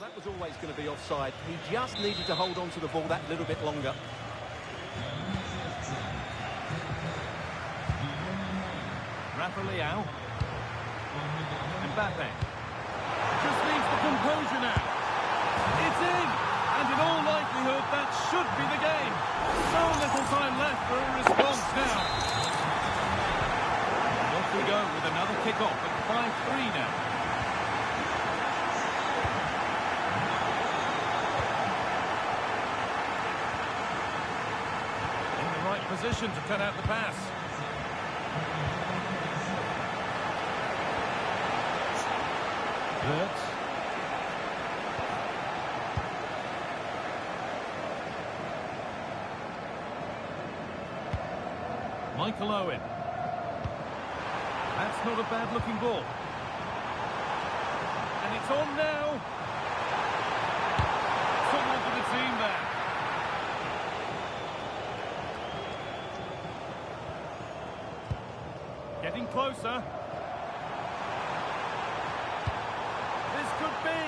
that was always going to be offside. He just needed to hold on to the ball that little bit longer. Rafa Leao. Mbappe. Just needs the composure now. It's in! And in all likelihood, that should be the game. So little time left for a response now. And off we go with another kick-off at 5-3 now. In the right position to cut out the pass. Wirtz. Michael Owen. That's not a bad-looking ball. And it's on now. Someone for the team there. Getting closer. This could be.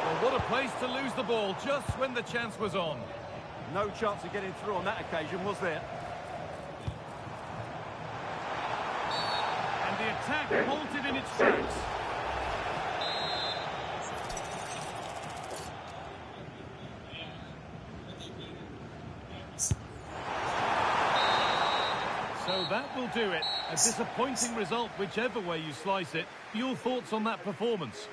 Well, what a place to lose the ball just when the chance was on. No chance of getting through on that occasion, was there? And the attack halted in its tracks. So that will do it. A disappointing result, whichever way you slice it. Your thoughts on that performance?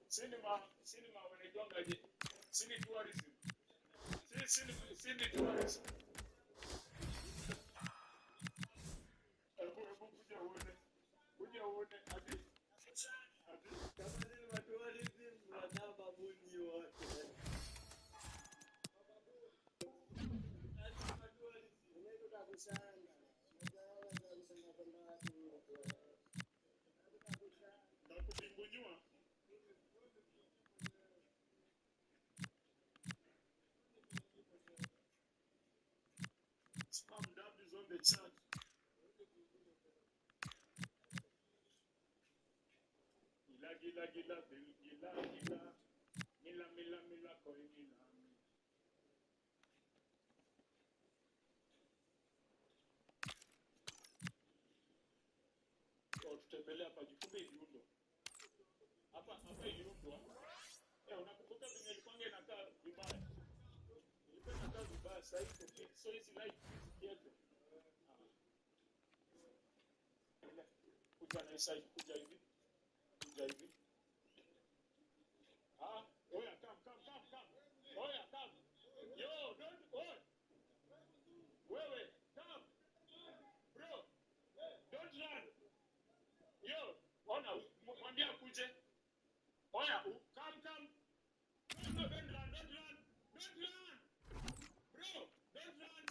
Cinema wanaitwangaje? Cine tourism. Cine tourism. Kuja uone hadi kama cinema tourism wanaba buni wote. Unaweza kusanga. Na kutingunywa. Spam dab is on the chat. Mila koinila. Tutembelea hapa jikumbe Irundo. Hapa Irundo. Unakumbuka vile ilikuwa inakaa vibaya. Ilikuwa inakaa vibaya sasa hivi so hizi light yetu. Kuja na isa kuja hivi. Oya, come. Oya, come. Yo, don't, oya. Wewe, come. Bro, don't run. Yo, ona, mwambia kuje. Oya, come. No, don't run. Bro, don't run.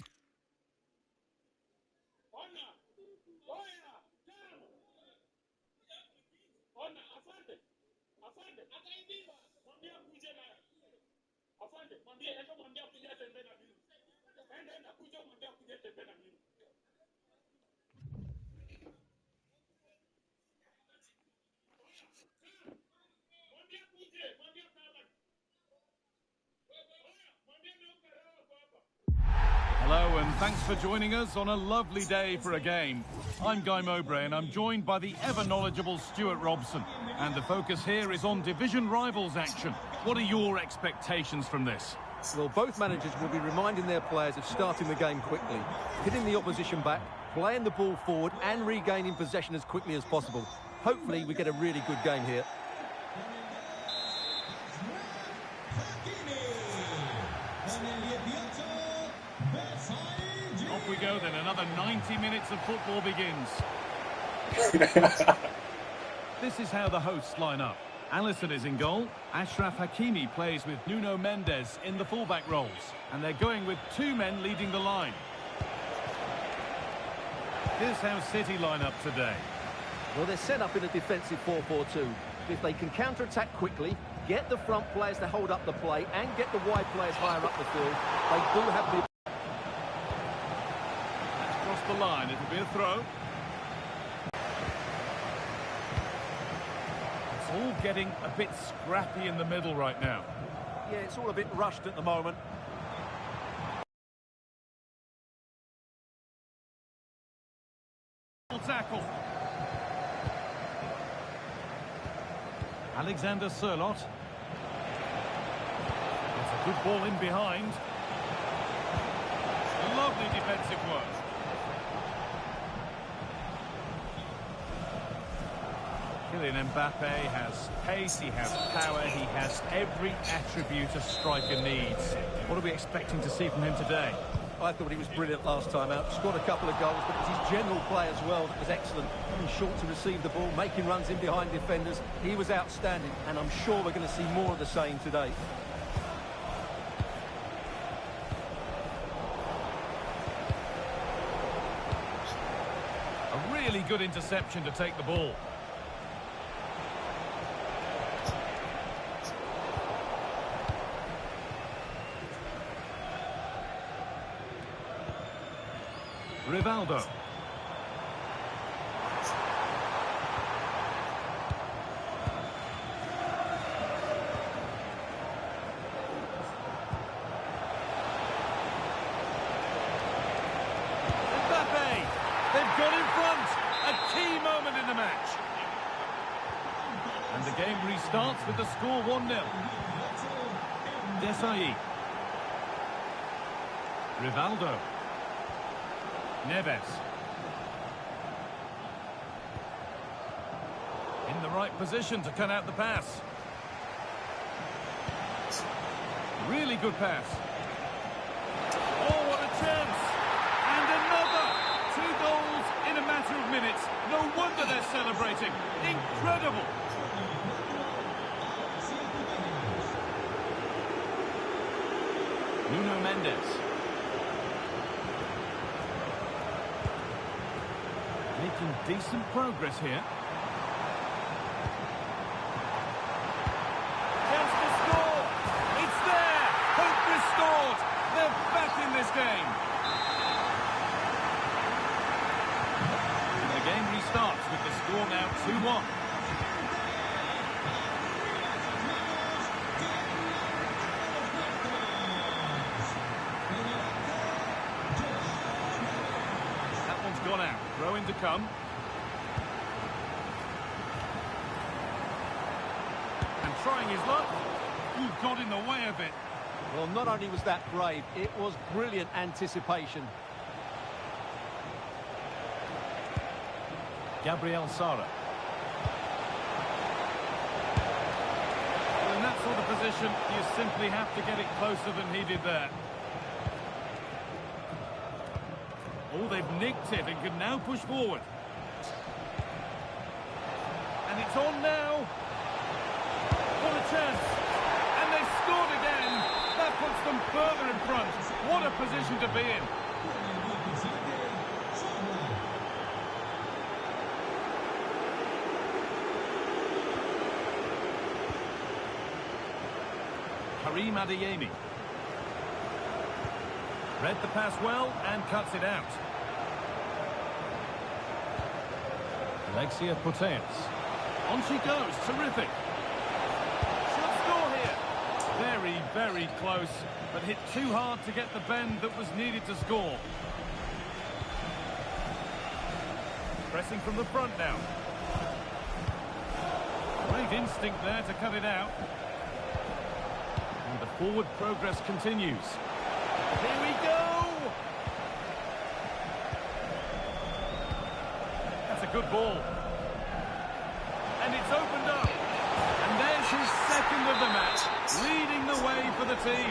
Ona, oya, come. Ona, afande. Akaibiwa. Mwambia kuje na. Afande, mwambia kuje tembea na mimi. Enda kuja mwambia kuje tembea na mimi. Hello and thanks for joining us on a lovely day for a game. I'm Guy Mowbray and I'm joined by the ever-knowledgeable Stuart Robson. And the focus here is on division rivals action. What are your expectations from this? Well, both managers will be reminding their players of starting the game quickly, hitting the opposition back playing the ball forward and regaining possession as quickly as possible. Hopefully we get a really good game here. Off we go then, another 90 minutes of football begins. This is how the hosts line up. Alisson is in goal. Achraf Hakimi plays with Nuno Mendes in the fullback roles. And they're going with two men leading the line. Here's how City line up today. Well, they're set up in a defensive 4-4-2. If they can counter-attack quickly, get the front players to hold up the play and get the wide players higher up the field, they do have the... That's crossed the line. It'll be a throw. It's all getting a bit scrappy in the middle right now. Yeah, it's all a bit rushed at the moment. Tackle. Alexander Sørloth. It's a good ball in behind. Lovely defensive work. Kylian Mbappe has pace, he has power, he has every attribute a striker needs. What are we expecting to see from him today? I thought he was brilliant last time out. Scored a couple of goals, but it was his general play as well that was excellent. Coming short to receive the ball, making runs in behind defenders. He was outstanding, and I'm sure we're going to see more of the same today. A really good interception to take the ball. Rivaldo. Mbappe! They've got in front! A key moment in the match. And the game restarts with the score 1-0. Desailly. Rivaldo. Neves. In the right position to cut out the pass. Really good pass. Oh, what a chance! And another! 2 goals in a matter of minutes. No wonder they're celebrating. Incredible! Nuno Mendes. Making decent progress here. Chance to score! It's there! Hope restored! They're back in this game! And the game restarts with the score now 2-1. That one's gone out. Throw in to come. And trying his luck. Ooh, got in the way of it. Well, not only was that brave, it was brilliant anticipation. Gabriel Sara. Well, in that sort of position, you simply have to get it closer than he did there. Oh, they've nicked it and can now push forward. And it's on now. What a chance. And they've scored again. That puts them further in front. What a position to be in. Karim Adeyemi. Read the pass well and cuts it out. Alexia Putellas. On she goes. Terrific. Should score here. Very, very close, but hit too hard to get the bend that was needed to score. Pressing from the front now. Great instinct there to cut it out. And the forward progress continues. Here we go! good ball. And it's opened up. And there's his second of the match, leading the way for the team.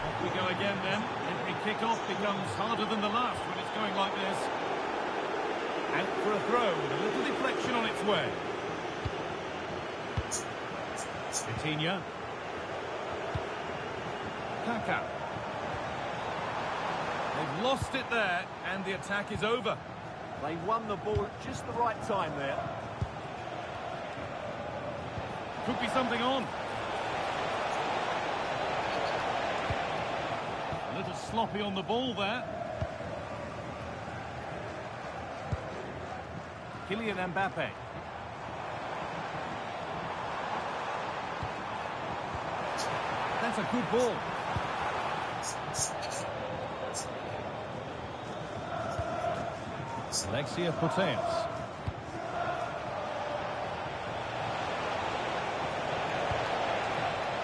Off we go again then. Every kick-off becomes harder than the last when it's going like this. Out for a throw with a little deflection on its way. Vitinha. Kaka. They've lost it there, and the attack is over. They won the ball at just the right time there. Could be something on. A little sloppy on the ball there. Kylian Mbappe. That's a good ball. Alexia Putellas.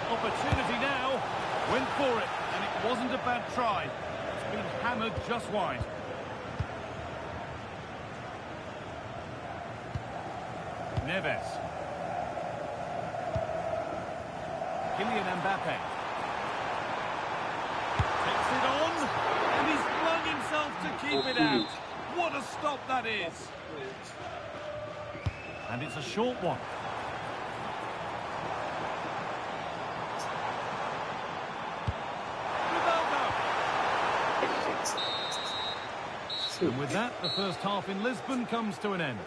Opportunity now. Went for it, and it wasn't a bad try. It's been hammered just wide. Neves. Kylian Mbappe. Takes it on, and he's flung himself to keep it out. What a stop that is. And it's a short one. And with that, the first half in Lisbon comes to an end.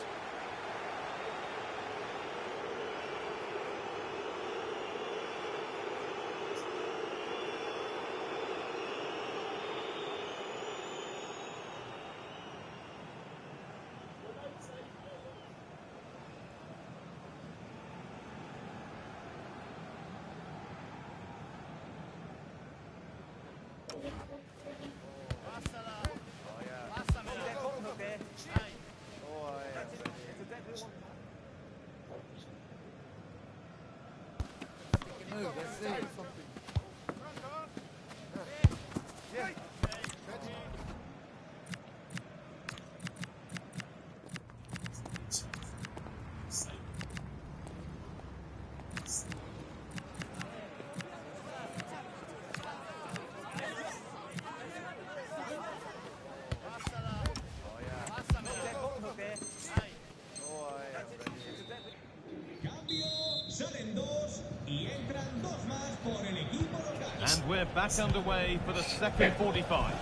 And we're back underway for the second 45.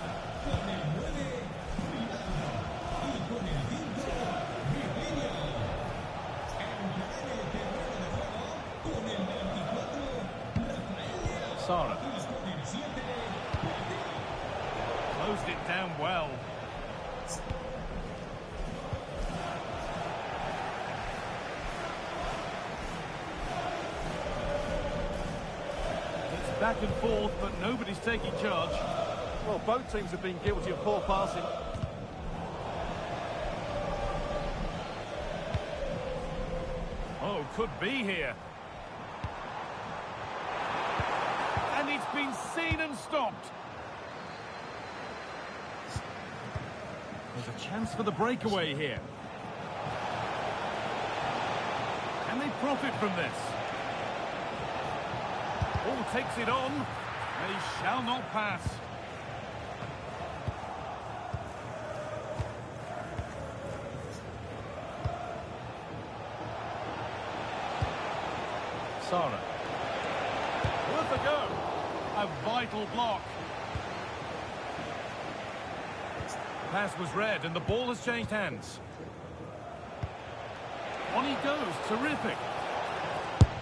Sara. Closed it down well. Back and forth, but nobody's taking charge. Well, both teams have been guilty of poor passing. Oh, could be here. And it's been seen and stopped. There's a chance for the breakaway here. Can they profit from this? Oh, takes it on. They shall not pass. Sara. Worth a go. A vital block. Pass was read and the ball has changed hands. On he goes. Terrific.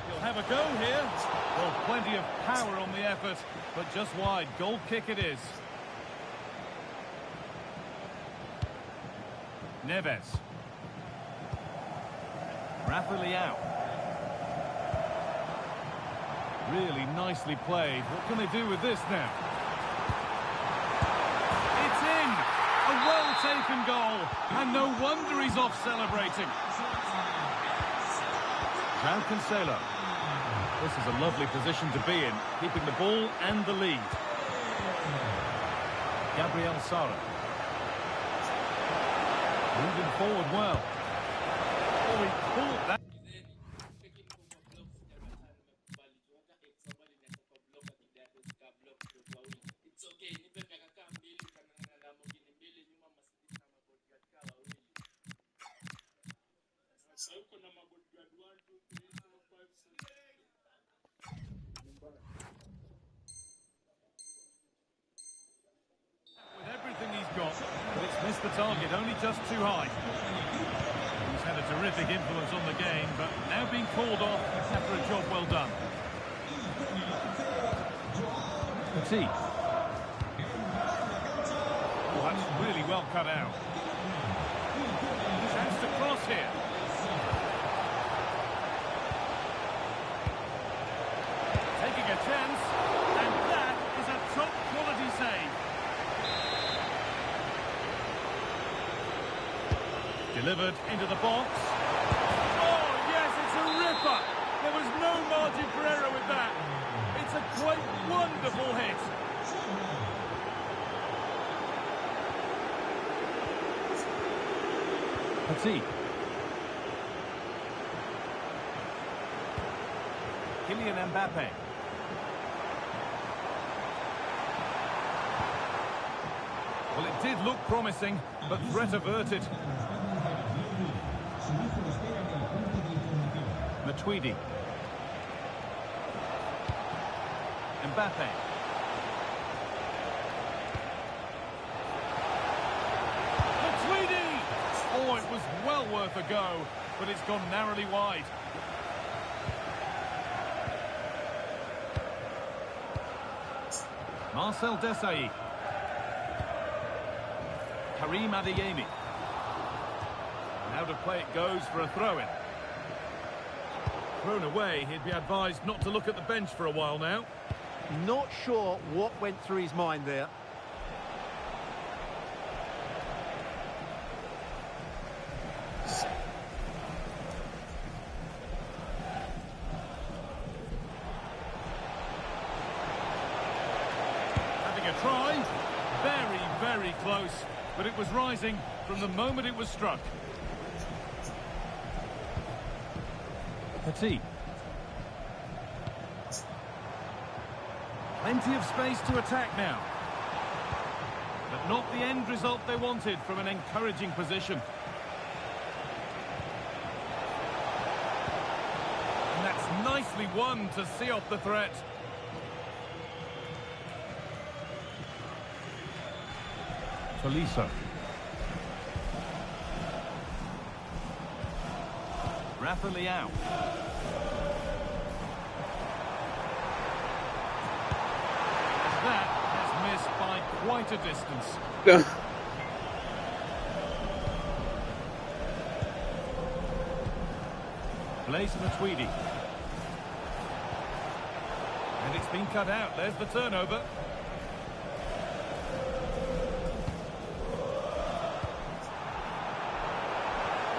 He'll have a go here. Well, plenty of power on the effort, but just wide. Goal kick it is. Neves. Rafa Leao. Really nicely played. What can they do with this now? It's in! A well-taken goal. And no wonder he's off celebrating. João Cancelo. This is a lovely position to be in, keeping the ball and the lead. Gabriel Sara. Moving forward well. Oh, he caught that. With everything he's got, but it's missed the target, only just too high. He's had a terrific influence on the game, but now being called off after a job well done. Petit. Oh, that's really well cut out. Chance to cross here. Taking a chance, and that is a top-quality save. Delivered into the box. Oh, yes, it's a ripper. There was no margin for error with that. It's a quite wonderful hit. Petit. Kylian Mbappe. Well, it did look promising, but threat averted. Matuidi. Mbappe. Matuidi! Oh, it was well worth a go, but it's gone narrowly wide. Marcel Desailly. Karim Adeyemi. Now to play it goes for a throw-in. Thrown away, he'd be advised not to look at the bench for a while now. Not sure what went through his mind there. Having a try. Very, very close. But it was rising from the moment it was struck. Petit. Plenty of space to attack now. But not the end result they wanted from an encouraging position. And that's nicely won to see off the threat. Tolisso. Rafa Leao. That has missed by quite a distance. Blaise Matuidi. And it's been cut out. There's the turnover.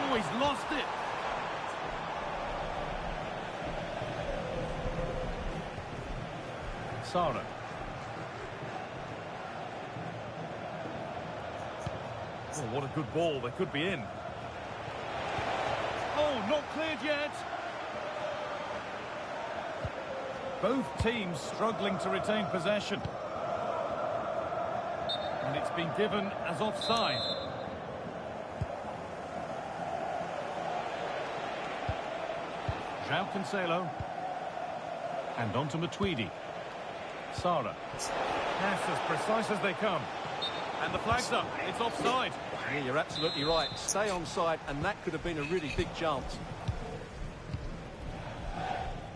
Oh, he's lost it. Sara. Oh, what a good ball. They could be in. Oh, not cleared yet. Both teams struggling to retain possession. And it's been given as offside. João Cancelo. And on to Matuidi. Sara. Yes, as precise as they come. And the flag's up. It's offside. Yeah, you're absolutely right. Stay onside, and that could have been a really big chance.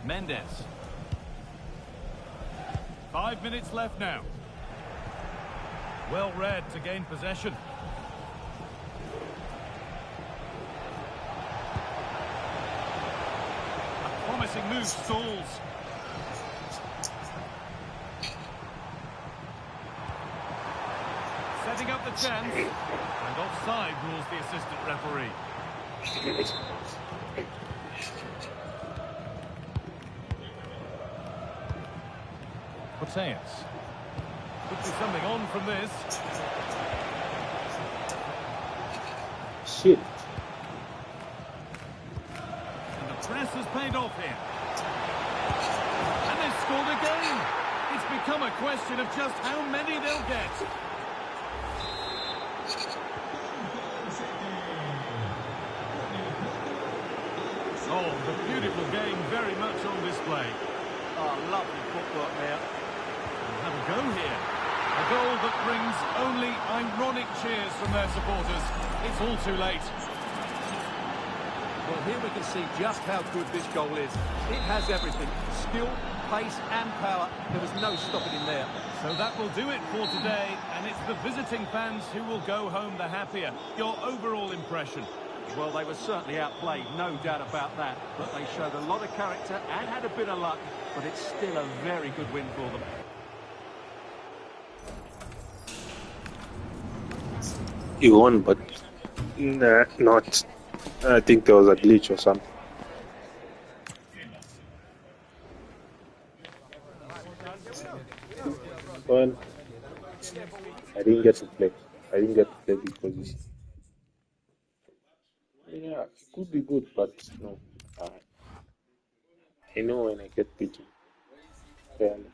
Mendes. 5 minutes left now. Well read to gain possession. A promising move stalls. Setting up the chance. And offside rules the assistant referee. Putellas. Could be something on from this. shit. And the press has paid off here. And they've scored again. It's become a question of just how many they'll get. Oh, the beautiful game very much on display. Oh, lovely footwork there. They'll have a go here. A goal that brings only ironic cheers from their supporters. It's all too late. Well, here we can see just how good this goal is. It has everything. Skill, pace and power. There was no stopping him there. So that will do it for today, and it's the visiting fans who will go home the happier. Your overall impression? Well, they were certainly outplayed, no doubt about that. But they showed a lot of character and had a bit of luck, but it's still a very good win for them. He won, but nah, not. I think there was a glitch or something. Well, I didn't get to play. Because yeah, it could be good, but no. I know when I get beaten. Fairly.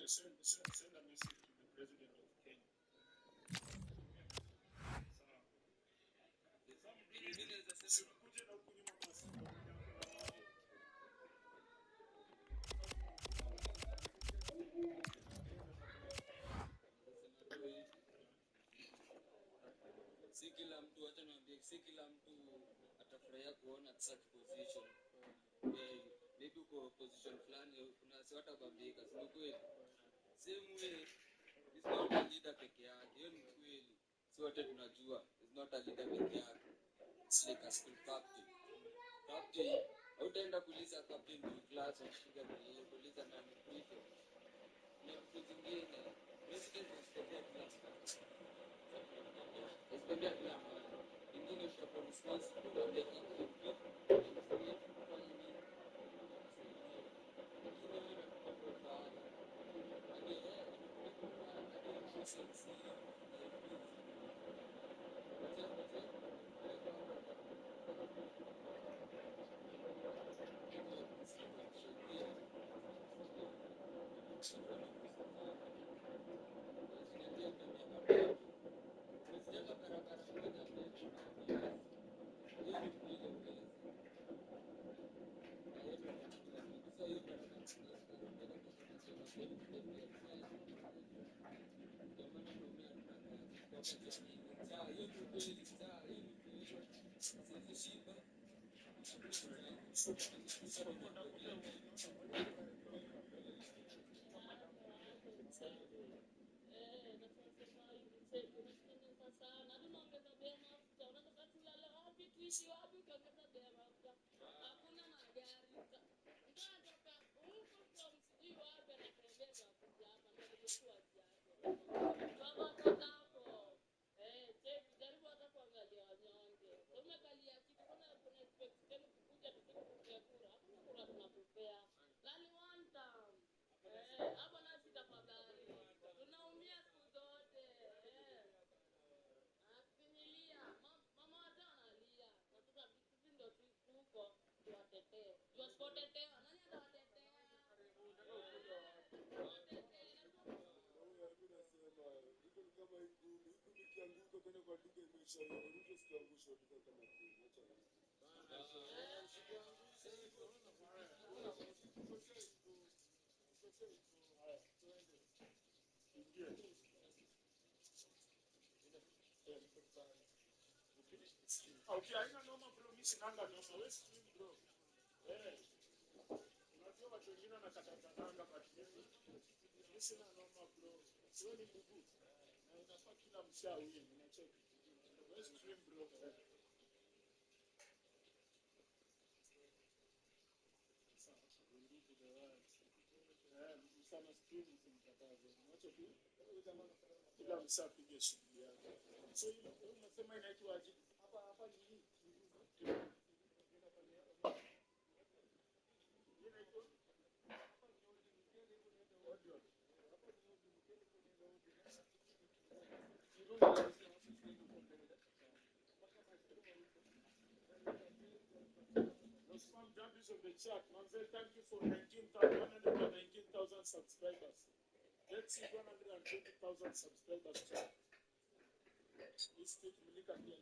Send a message to the president of Kenya. Si kila mtu, acha niambie, si kila mtu atafurahia kuona such position. Maybe uko position fulani kuna si watabambika, si kweli? Same way, it's not a leader peke yake. Hiyo ni kweli. Si wote tunajua, it's not a leader peke yake. It's like a school captain. Captain, hautaenda kuuliza captain wa class ukipiga kwenye kuuliza nani prefect. Na vitu zingine, president anasaidia kila mtu. Anasaidia kila mtu. Ingine utakuwa responsible for making it good. Okay, haina noma bro, mimi sinanga noma. Wewe stream bro. Unajua watu wengine wanakatananga but mimi sina noma bro. Sio ni bubu. Na inafaa kila mshaa huyu unacheki. Wewe stream bro. Sana stream simtakazo. Unacheki? Kila mshaa pige ile shughuli yake. So ile unasema inaitwa aje? Hapa ni Derbies of the chat. Manzel, thank you for 119,000 subscribers. Let's see 120,000 subscribers. This take Milika here.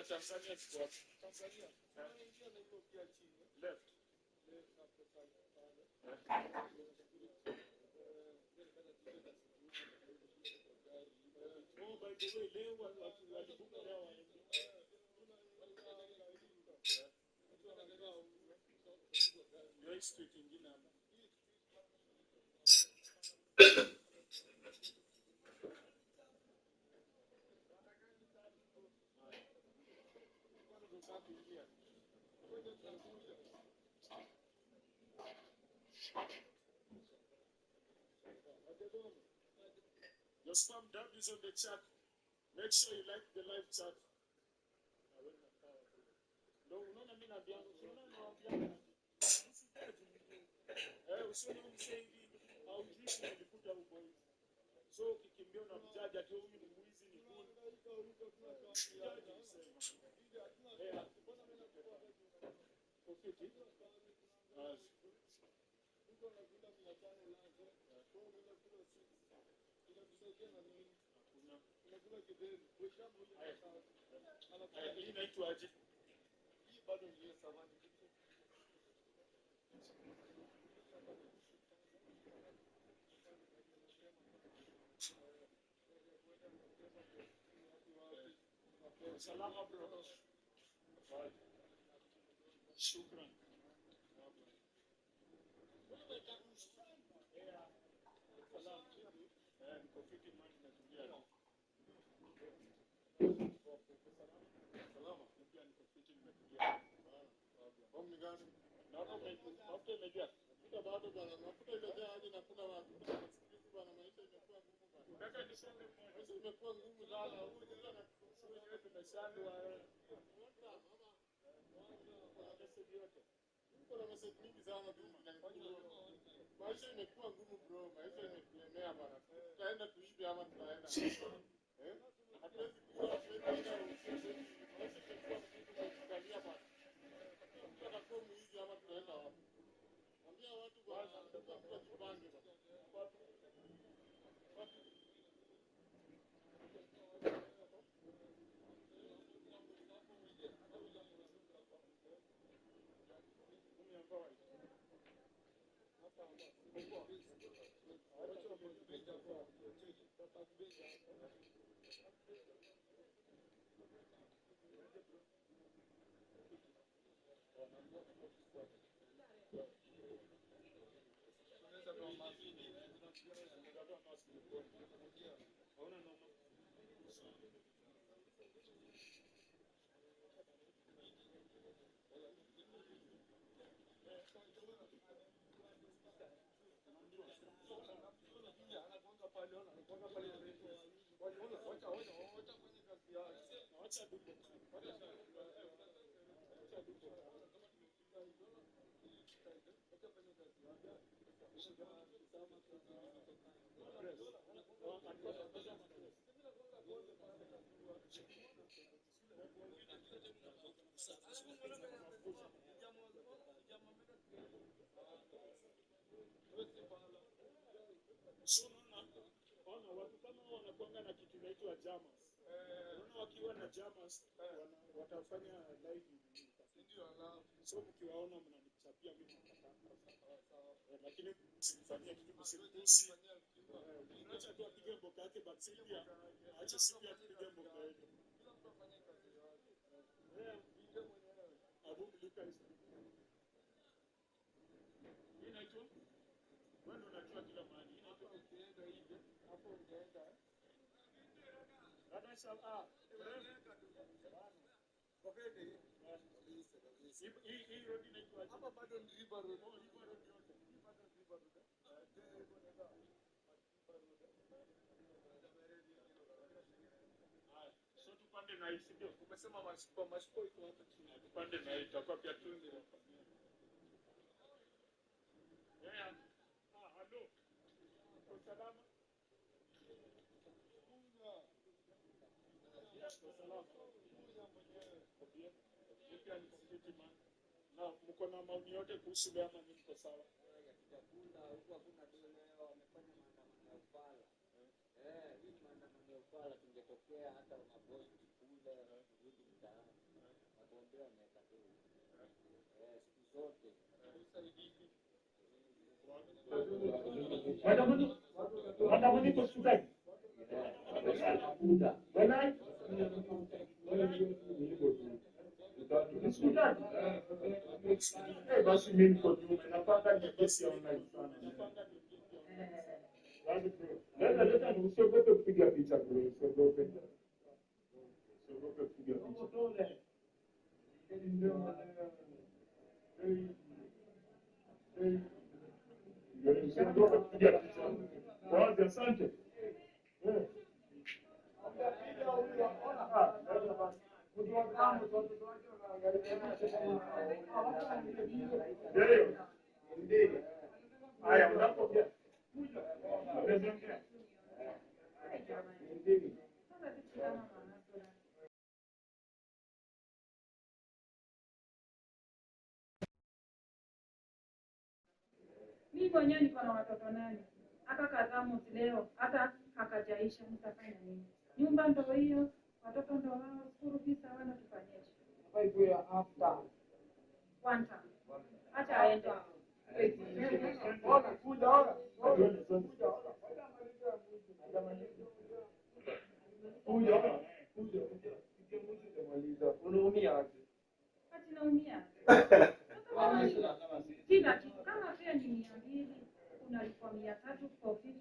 Tanzania squad. Tanzania. Left. Oh, by the way, leo walibuka leo waende. Yo street ingine hapa. Your spam dub is on the chat. Make sure you like the live chat. No, unaona mimi naambia, unaona naambia. Usione msee hivi au juice nilikuta huko. So ukikimbia na mjaji ati huyu ni mwizi ni kuni. Hii inaitwaje? Hii bado ni savani. Salama bro. Shukran. Maisha imekuwa ngumu bro, maisha imetulemea bana. Tutaenda tuibe ama tutaenda. Hatuwezi kuwa tunaenda maisha imekuwa ngumu kuangalia bana. Tutakuwa muizi ama tutaenda wapi? Ambia watu bwana, tutakuwa jipange bana. So unaona watu kama wanakuanga na kitu inaitwa jamas. Unaona wakiwa na jamas watafanya live ndio. So mkiwaona mnanichapia mimi nataka. lakini usimfanyie kitu acha tu apige mboka yake basi pia acha siku ya kupiga mboka yake. Abu Luka inaitwa wewe unajua kila mahali inaitwa ukienda hivi hapo ungeenda dada sawa hii road inaitwa hapa bado ni River Road. Oh, River Road yote. Bado River Road. So tupande na hii sio? Umesema mashiko iko hapa chini. Tupande na hii itakuwa pia tuende hapa. Yeah. Hello. Kwa salama. Na mko na maoni yote kuhusu leo ama niko sawa? Chakula huko hakuna leo wamefanya maandamano ya Ufala. Hii maandamano ya Ufala tungetokea hata mabosi kule kurudi mtaani. Wagombea wameka tu. Siku zote. Usaidizi. Maandamano kwa shule. Bwana basi mimi niko tu napanga ni kesi ya online sana. Leta usiogope kupiga picha bro, usiogope kupiga picha. Usiogope kupiga picha. Wazi, asante. Haya, unapokuja. Mimi mwenyewe niko na watoto 8. Hata kazamo leo, hata akajaisha mtafanya nini? Nyumba ndio hiyo, watoto ndio wao, skuru pesa wana tufanyeje? Haipo ya after. One time. Acha aende. Kuja. Unaumia aje? Ati naumia. Kila kitu kama pia ni 200 unalipwa 300 kwa 50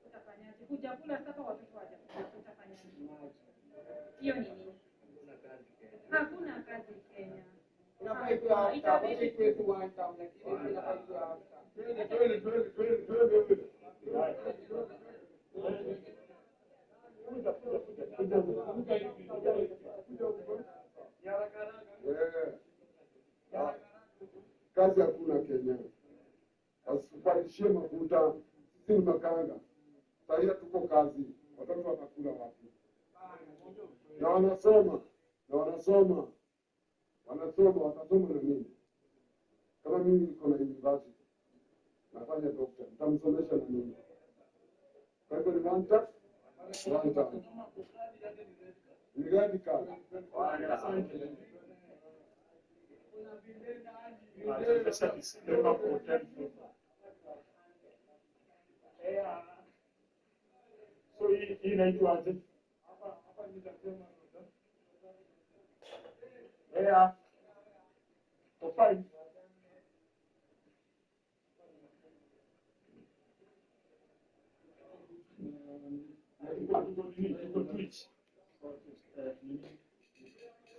utafanyaje? Kuja kula sasa watoto waje utafanyaje? Hiyo ni nini? Hakuna kazi Kenya. Unafai kuwa itabidi kwetu one town lakini inafai kuwa kazi hakuna Kenya. Asipandishie mafuta, si makanga. Sasa tuko kazi, watoto watakula wapi? Na wanasoma, watasoma na nini? Kama mimi niko na university, nafanya doctor, nitamsomesha na nini? Kwa hivyo ni one time. Ni radical. So hii inaitwa aje? Fine.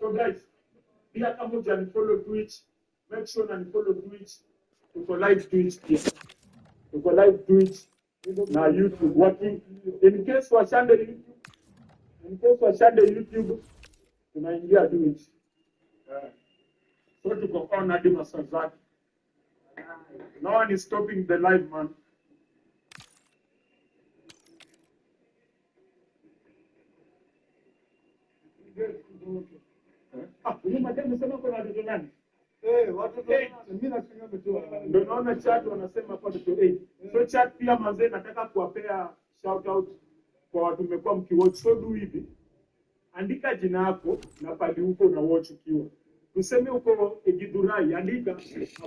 So guys, pia kama hujanifollow Twitch, make sure unanifollow Twitch. Tuko live Twitch pia. Tuko live Twitch na YouTube. Working in case washande YouTube, tunaingia Twitch. So tuko on hadi masaa zake. No one is stopping the live, man. Ndio naona chat wanasema kwa watoto 8. So chat pia manze nataka kuwapea shout out kwa watu mmekuwa mkiwatch. So do hivi. Andika jina lako na pali uko na watch ukiwa. Tuseme uko Githurai, andika.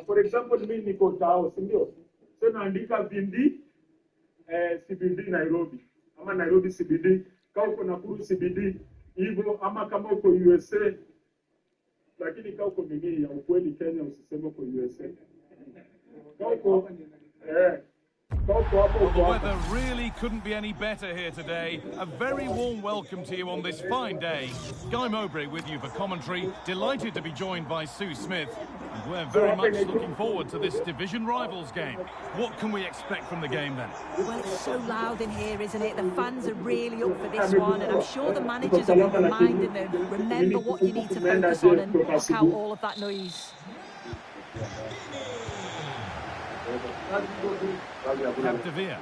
For example mimi niko Tao, si ndio? So naandika Vindi CBD Nairobi ama Nairobi CBD, kama uko Nakuru CBD hivyo, ama kama uko USA. Lakini kama uko nini ya ukweli Kenya usiseme uko USA. Kama uko Well, the weather really couldn't be any better here today. A very warm welcome to you on this fine day. Guy Mowbray with you for commentary. Delighted to be joined by Sue Smith. And we're very much looking forward to this division rivals game. What can we expect from the game then? Well, it's so loud in here, isn't it? The fans are really up for this one, and I'm sure the managers are reminding them, remember what you need to focus on and block out all of that noise. Capdevere.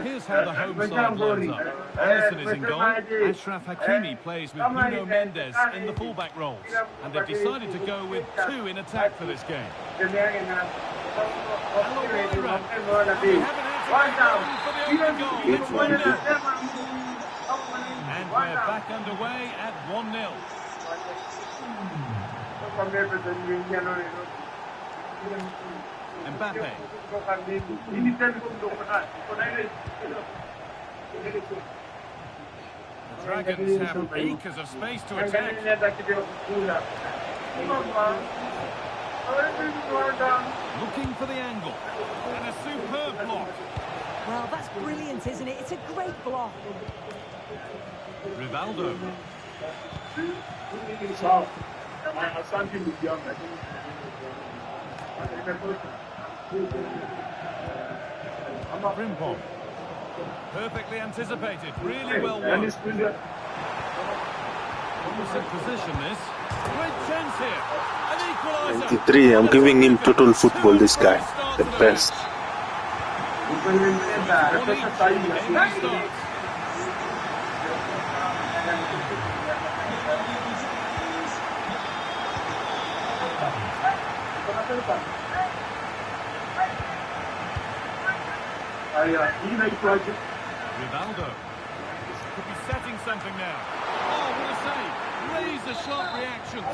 Here's how the home side lines up. Alisson is in goal. Ashraf Hakimi plays with Nuno Mendes in the fullback roles. And they've decided to go with two in attack for this game. And we haven't had to for the open goal. It's 1-0. And we're back underway at 1-0. Mbappe. The Dragons have acres of space to attack. Looking for the angle. And a superb block. Well, that's brilliant, isn't it? It's a great block. Rivaldo. Frimpong. Perfectly anticipated, really well worked. Opposite position this. Great chance here. An equaliser. 93, I'm giving him total football, this guy. The best. Rivaldo could be setting something now. Oh, what a save! Razor sharp reactions.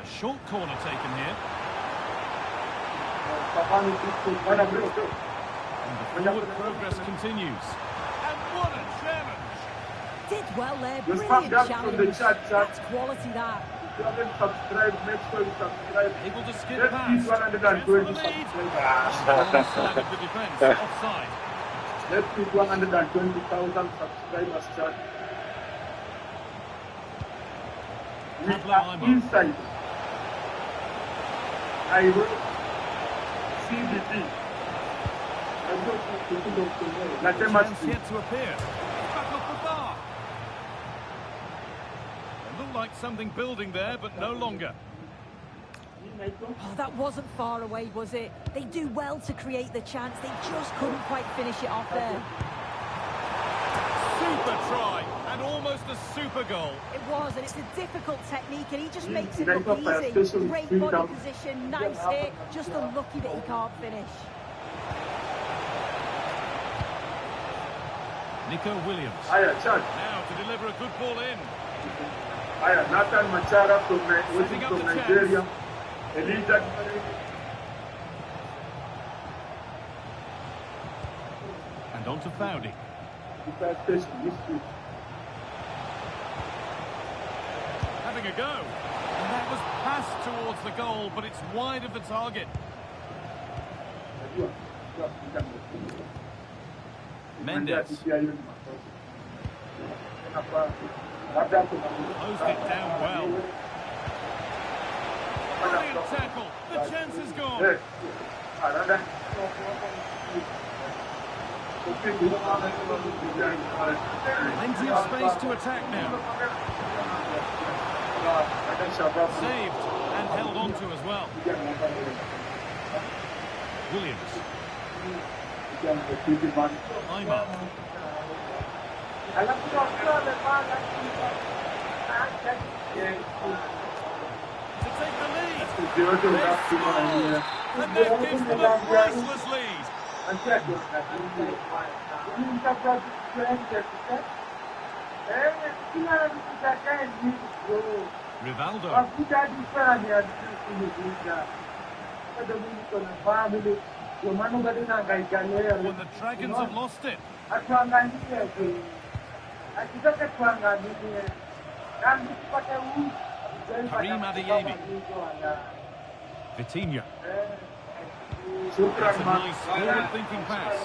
A short corner taken here. And the forward progress continues. And what a challenge! Did well there, brilliant challenge. That's quality, that. Able to skip past. Chance for the lead. Onside of the defence, offside. Let's keep 120,000 subscribers chat. We are inside. I wrote CBD. Chance yet to appear. Back off the bar. It looked like something building there, but no longer. Oh, that wasn't far away, was it? They do well to create the chance. They just couldn't quite finish it off there. Super try, and almost a super goal. It was, and it's a difficult technique, and he just makes it look easy. Great body position, nice hit, just unlucky that he can't finish. Nico Williams. Now to deliver a good ball in. Nathan Machara from Nigeria. And on to Foudy. Having a go. And that was passed towards the goal, but it's wide of the target. Mendes. Closed it down well. Brilliant tackle. The chance is gone. Plenty of space to attack now. Saved and held on to as well. Williams. Aymar. To take the lead. And that gives them a priceless lead. Rivaldo. When the Dragons have lost it. Karim Adeyemi. Vitinha. That's a nice forward-thinking pass.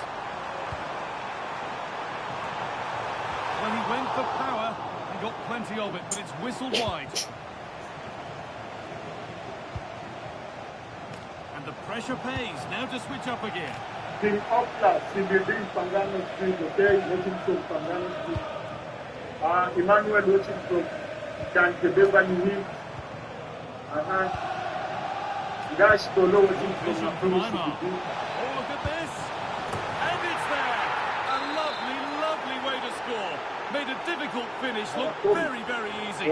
Well, he went for power and got plenty of it, but it's whistled wide. And the pressure pays. Now to switch up again. King Opla, CBD, Pangano Street, okay, watching from Pangano Street. Emmanuel watching from Kankebeba New. Gash Tolo watching from Oh, look at this. And it's there. A lovely, lovely way to score. Made a difficult finish look very, very easy.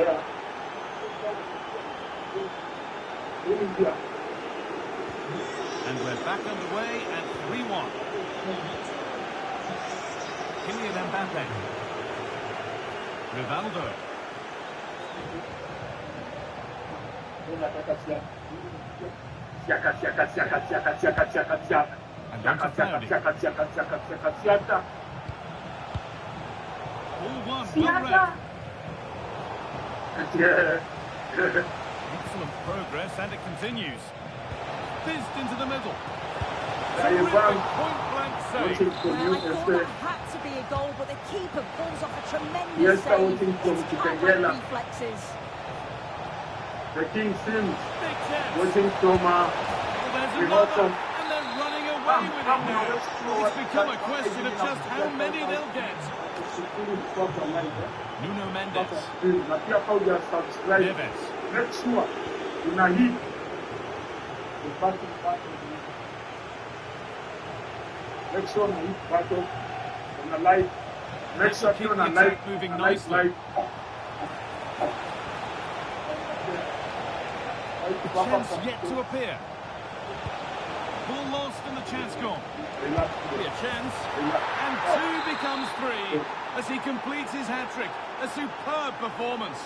And we're back underway at 3-1. Kylian Mbappe. Rivaldo. And on to Cloudy. All one, well read. Excellent progress, and it continues. Fizzed into the middle. Point-blank save. Well, I thought that had to be a goal, but the keeper pulls off a tremendous save. It's classic reflexes. The King Sims watching from and they're running away with it now. It's become a question of just how many they'll get. Nuno Mendes. Neves. Make sure una hit. Make sure una hit battle on a light. Make sure you're on a light. Moving nicely. Chance yet to appear. Ball lost and the chance gone. Be a chance. And 2 becomes 3 as he completes his hat-trick. A superb performance.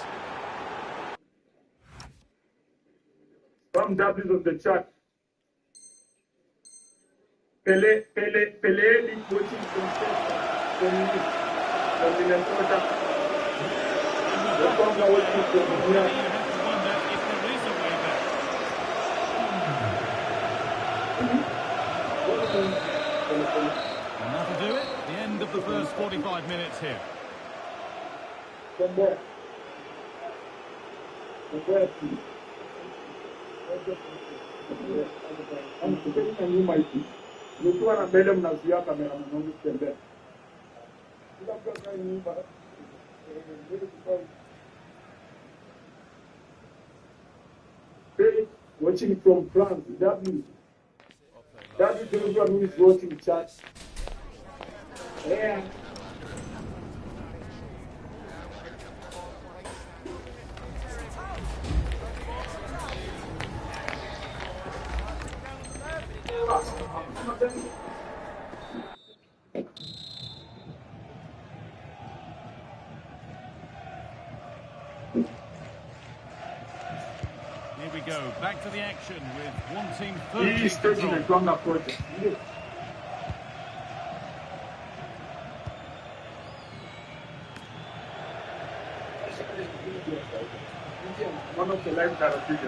From W's of the chat. Pele is watching from Minnesota. The Conga watching from here. And that'll do it. The end of the first 45 minutes here. Nikiwa na mbele mnazuia kamera mwanangu kutembea. Watching from France, W is everyone who is watching chat. Yeah. Here we go, back to the action with one team firmly He's taking a strong approach. One of the live characters.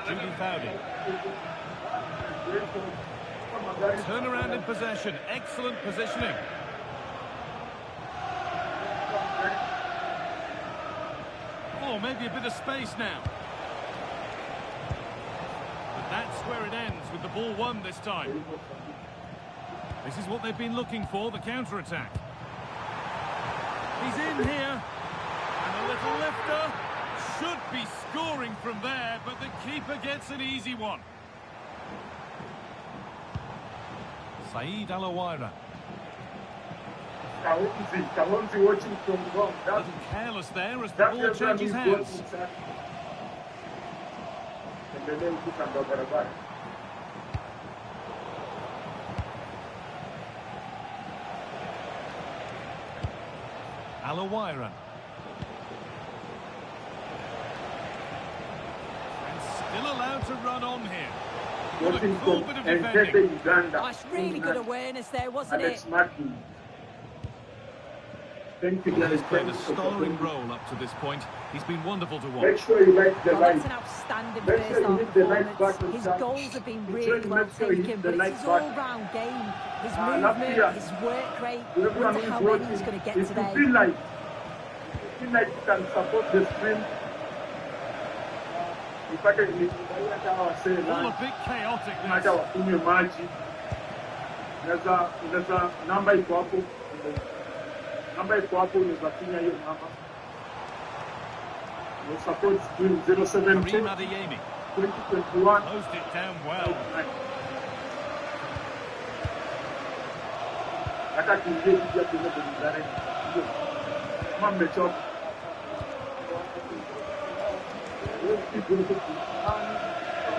Judy Fowdy. Turn around in possession, excellent positioning. Oh, maybe a bit of space now. But that's where it ends, with the ball won this time. This is what they've been looking for, the counter-attack. He's in here. And a little lifter. Should be scoring from there, but the keeper gets an easy one. Saeed Alawaira. Kahonzi watching from wrong. A little careless there as the ball changes hands. Alawiran. And still allowed to run on here. What a cool bit of defending. That's really good awareness there, wasn't it? Thank you, Well, guys. he's played a starring role up to this point. He's been wonderful to watch. Make sure you like the Well, like. that's an outstanding Make sure first you half hit the like performance. button, His sir. goals have been Make really sure you well make sure you taken, hit the but it's like his button. all-round game. His last movement, year, his work rate. everyone Wonder who's how many he's watching, going to get if today. you feel like you can support the stream, ipate hata wasee All a bit chaotic hata this. wakunywe maji. Unaweza namba iko hapo, unaweza kunya hiyo namba. Your support stream 072 Karim Adeyemi 2021. closed it down well. Hata kiingie kuja kwenye burudani. Kama mmechoka.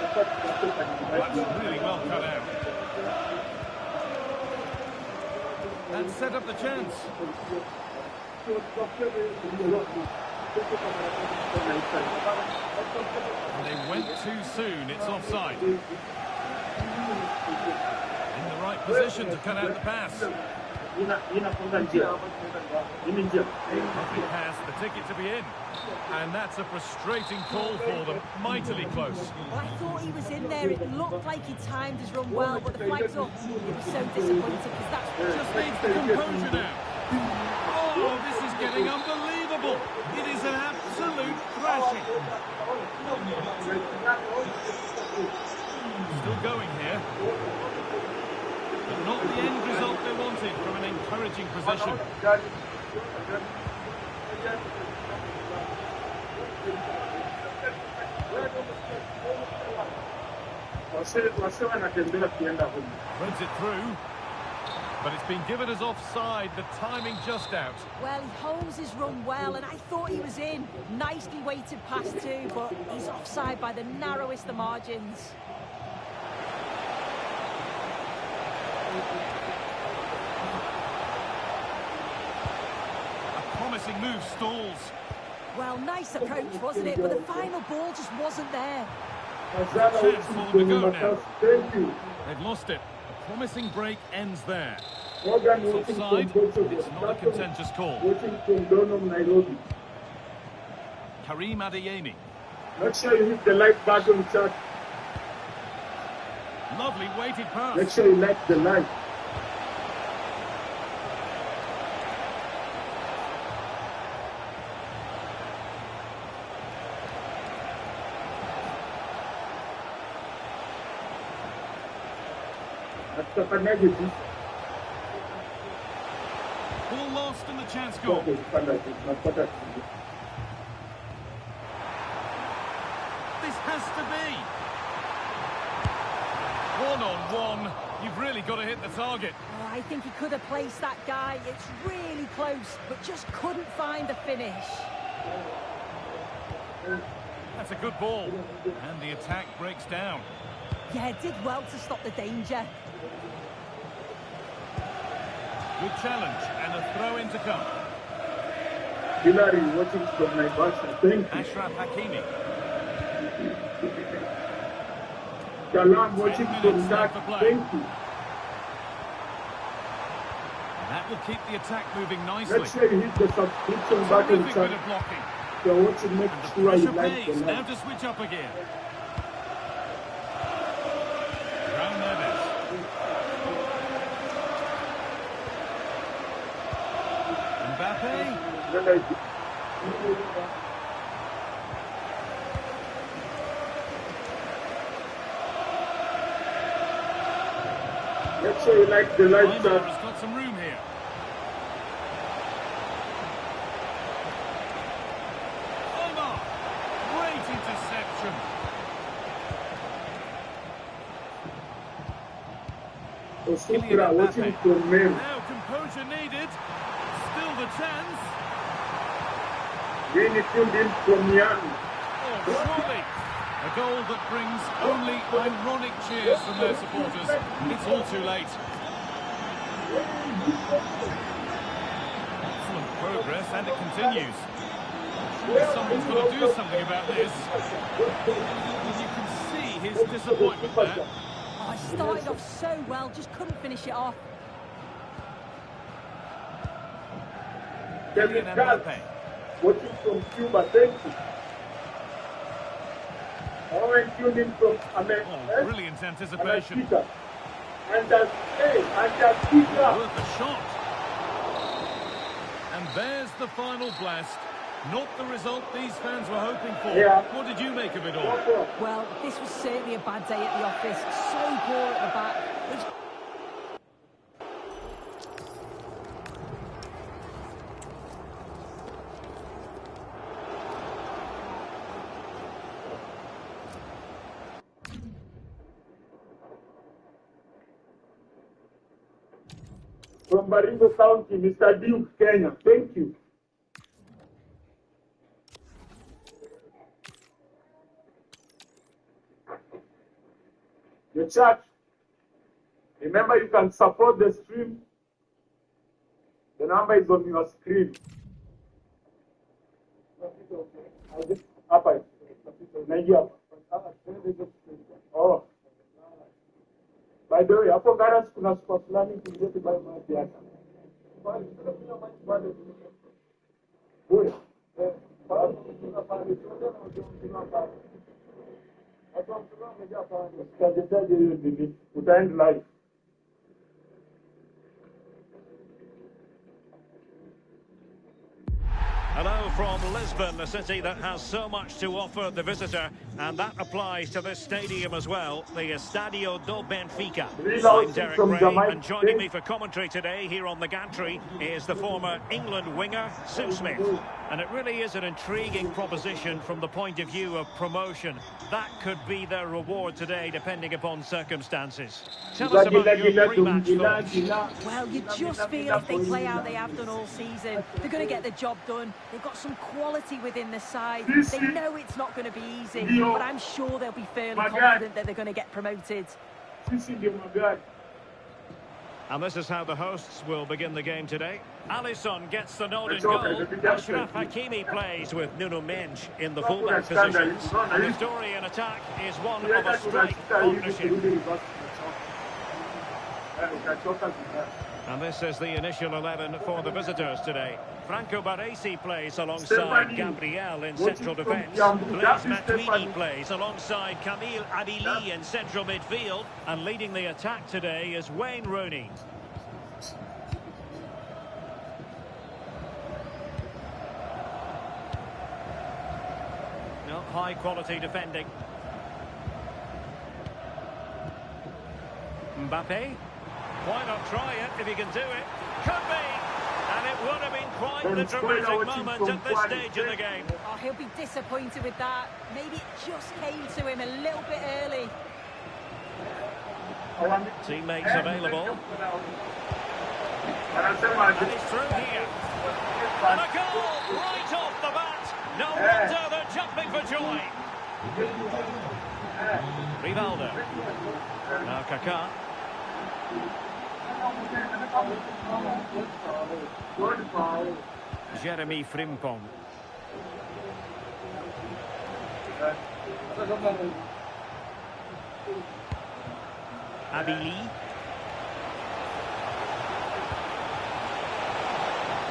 That's really well cut out. And set up the chance. And they went too soon. It's offside. In the right position to cut out the pass. Lovely pass, the ticket to be in. And that's a frustrating call for them. Mightily close. Well, I thought he was in there. It looked like he timed his run well, but the flag's up. It was so disappointing because that's Just needs the composure now. Oh, this is getting unbelievable. It is an absolute thrashing. Still going here. But not the end result they wanted from an encouraging possession. Threads it through. But it's been given as offside, the timing just out. Well, he holds his run well, and I thought he was in. Nicely weighted pass too, but he's offside by the narrowest of margins. A promising move stalls. Well, nice approach, wasn't it? But the final ball just wasn't there. Chance for them to go now. Thank you. They've lost it. A promising break ends there. Morgan It's watching offside. from Portugal. It's not a contentious call. Watching from Donham, Nairobi. Karim Adeyemi. Make sure you hit the like button, chat. Lovely weighted pass. Make sure you like the like. Atafanyaje tu? Ball lost and the chance gone. Okay, tunapata This has to be. 1-on-1. You've really got to hit the target. Oh, I think he could have placed that guy. It's really close, but just couldn't find the finish. That's a good ball. And the attack breaks down. Yeah, did well to stop the danger. Good challenge and a throw in to come. Hillary watching from my Barca. Thank you. Ashraf Hakimi. Salam watching 10 from minutes that. left for play. Thank you. That will keep the attack moving nicely. Make sure you hit the subscription button, Terrific bit chat. of blocking. If you're watching, make And the sure you pressure like the pays. Now like. to switch up again. Raul Neves. Mbappe. Make sure you like the like, Neymar chat. has got some room here. Neymar. Great interception. Osukra watching from Mem. Now composure needed. Still the chance. Really tuned in from Yan. Oh, surely. A goal that brings only ironic cheers from their supporters. It's all too late. Excellent progress, and it continues. Well, someone's got to do something about this. You can see his disappointment there. Oh, I started off so well, just couldn't finish it off. Kevin Mbappe. Watching from Cuba, thank you. Owen tuned in from America. Oh, brilliant anticipation. And that's worth a shot. And there's the final blast. Not the result these fans were hoping for. Yeah. What did you make of it all? Well, this was certainly a bad day at the office. So poor at the back. From Baringo County, Mr. Duke, Kenya. Thank you. The chat. Remember, you can support the stream. The number is on your screen. Oh. By the way, hapo garage kuna spot fulani kingeti by maji yake. Bali kuna maji bado. Bure. Bado kuna pale chote na kuna pale. Hapo mtu amejaa pale. Sitaje hiyo nini? Utaend live. Hello from Lisbon, a city that has so much to offer the visitor, and that applies to this stadium as well, the Estadio do Benfica. I'm Derek Ray, and joining me for commentary today here on the gantry is the former England winger, Sue Smith. And it really is an intriguing proposition from the point of view of promotion. That could be their reward today, depending upon circumstances. Tell us about your pre-match thoughts. Well, you just feel if they play how they have done all season, they're going to get the job done. They've got some quality within the side. They know it's not going to be easy, but I'm sure they'll be fairly confident that they're going to get promoted. And this is how the hosts will begin the game today. Alisson gets the nod in goal. Achraf Hakimi plays with Nuno Mendes in the fullback positions. And the story in attack is one of a strike partnership. And this is the initial 11 for the visitors today. Franco Baresi plays alongside Gabriel in central defence. Blaise Matuidi plays alongside Kamil Adili in central midfield. And leading the attack today is Wayne Rooney. No, high quality defending. Mbappe. Why not try it if he can do it? Could be! And it would have been quite the dramatic moment at this stage of the game. Oh, he'll be disappointed with that. Maybe it just came to him a little bit early. Teammates available. And he's through here. And a goal right off the bat. No wonder they're jumping for joy. Rivaldo. Now Kaká. Jeremy Frimpong. Adili.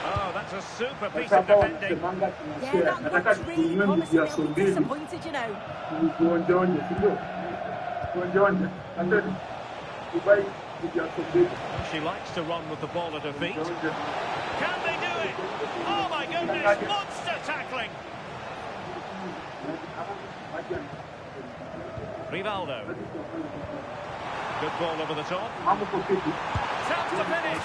Oh, that's a super piece of defending. Yeah, that looks really promising. They'll be disappointed, you know. She likes to run with the ball at her feet. Can they do it? Oh my goodness, monster tackling! Rivaldo. Good ball over the top. Chance to finish.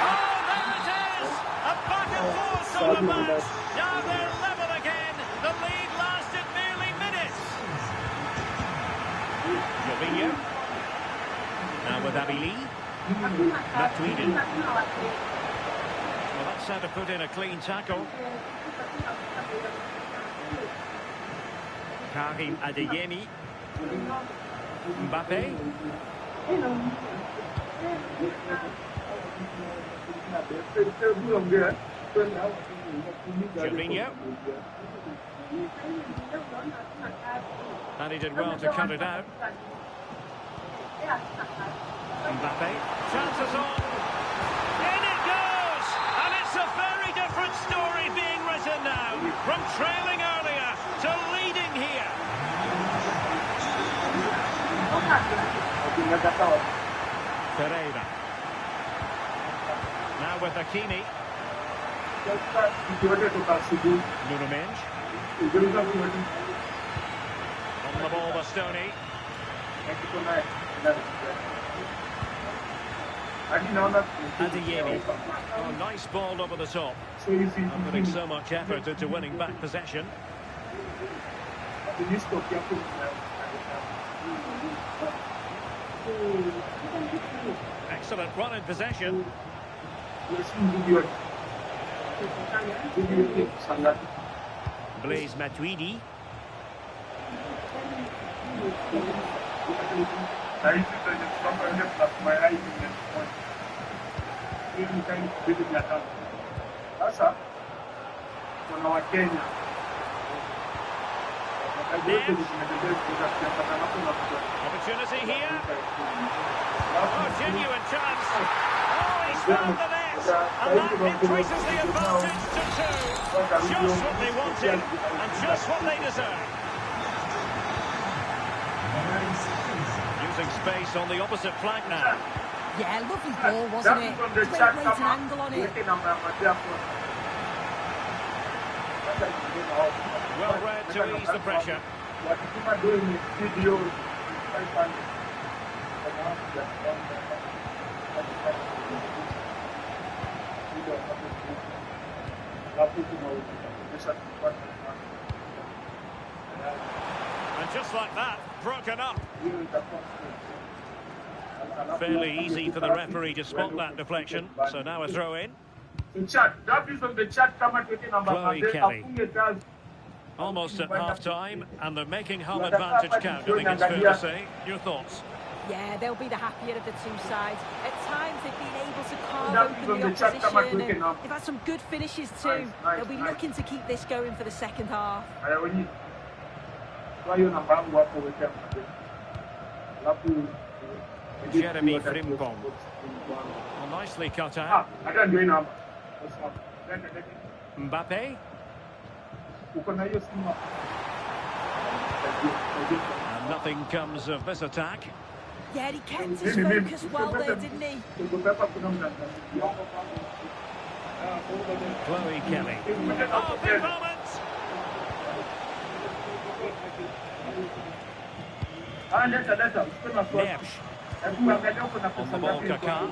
Oh, there it is! A back and forth sort of match. Now they're level again. The lead lasted nearly minutes. Jorginho. Now with Adili. Matuidi. Well, that's how to put in a clean tackle. Karim Adeyemi. Mbappe. Jorginho. And he did well to cut it out. Mbappe. Chances on. In it goes! And it's a very different story being written now. From trailing earlier to leading here. Pereira. Now with Hakimi. Nuno Mendes. On the ball, Bastoni. Adeyemi. Oh, nice ball over the top. And putting so much effort into winning back possession. Excellent run in possession. Blaise Matuidi. Sasa kuna Wakenya Opportunity here. Oh, genuine chance. Oh, he's found the net. And that increases the advantage to 2. Just what they wanted and just what they deserve. Using space on the opposite flank now. Yeah, lovely ball, wasn't it? Great weight and angle on it. Well read to ease the pressure. And just like that, broken up. Fairly easy for the referee to spot that deflection. So now a throw in. Chloe Kelly. Almost at half-time, and they're making home advantage count, I think it's fair to say. Your thoughts? Yeah, they'll be the happier of the two sides. At times, they've been able to carve open the opposition, and they've had some good finishes too. They'll be looking to keep this going for the second half. Jeremy Frimpong. Well, nicely cut out. Mbappe. And nothing comes of this attack. Yeah, he kept his focus well there, didn't he? Chloe Kelly. Oh, big moment! Neves. On the ball, Kaká.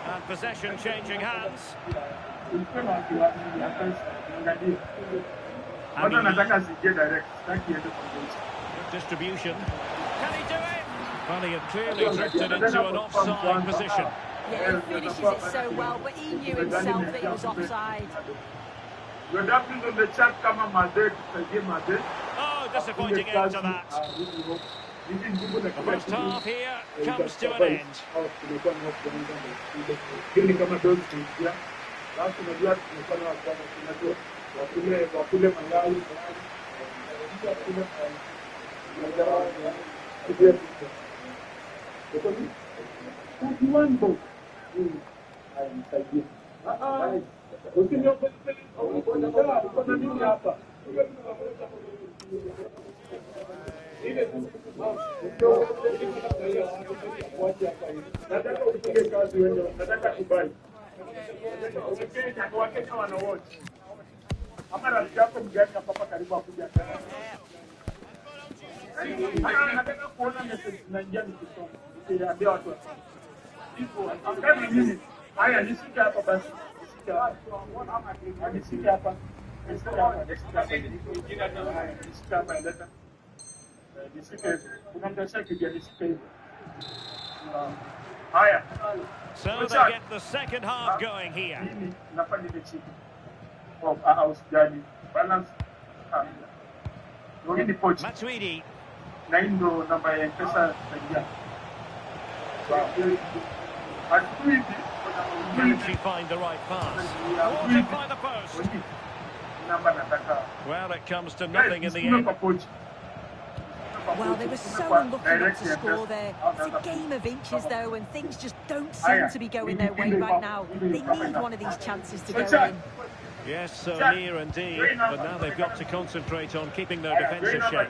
And possession changing hands. Good distribution. Can he do it? Well, he had clearly drifted into an offside position. Yeah, he finishes it so well, but he knew himself that he was offside. Oh, disappointing end to that. The first half here comes to an end. So they get the second half going here. Matuidi. Can she find the right pass? Thwarted by the post. Well, it comes to nothing in the end. Well, they were so unlucky not to score there. It's a game of inches, though, and things just don't seem to be going their way right now. They need one of these chances to go in. Yes, so near indeed, but now they've got to concentrate on keeping their defensive shape.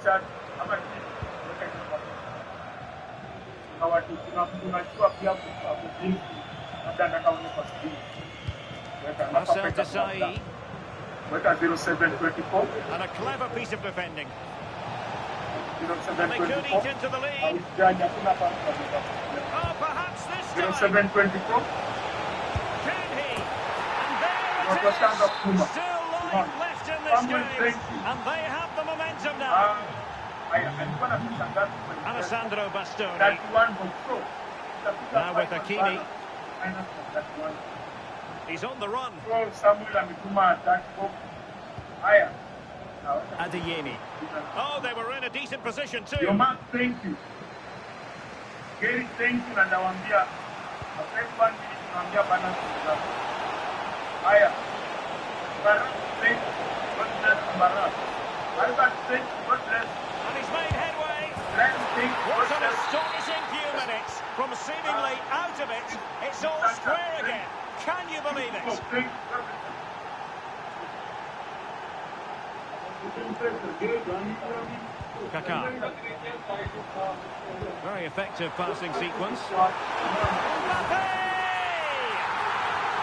Marcel Desailly. And a clever piece of defending. And they could eat into the lead. Oh, perhaps this time. Can he? And there it is. Still life left in this game. And they have the momentum now. Alessandro Bastoni. Now with Hakimi. He's on the run. Adeyemi. Oh, they were in a decent position too. Thank you. Gary, thank you, and Awambia. After 1 minute, Awambia balance. Aya. Barak, thank you. God bless Barak. Albert, thank you. God bless. And he's made headway. What an astonishing few minutes. From seemingly out of it, it's all square again. Can you believe it? Kaká. Very effective passing sequence. Mbappe!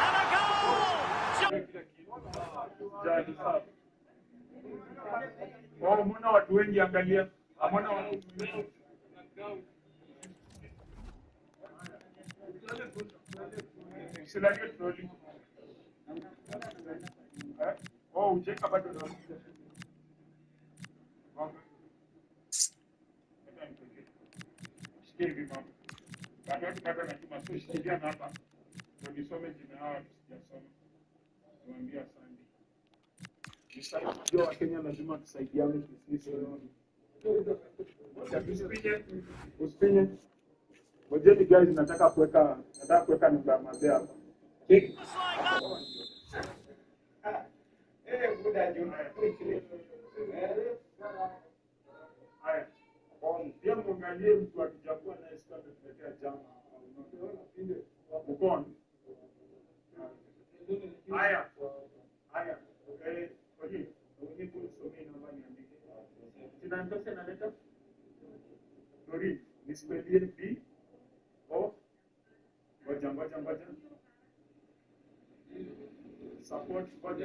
And a goal! Oh, check about it. Wakenya lazima tusaidiane uspinye. Ngojeni guys, nataka kuweka namba mazee hapa. Pia mwangalie mtu akijakuwa na esika ametuletea jama. Ukon. Haya. Oye, kusomea namba niandike. Sina mpesa naleta. Dori, nispelie B O ngoja.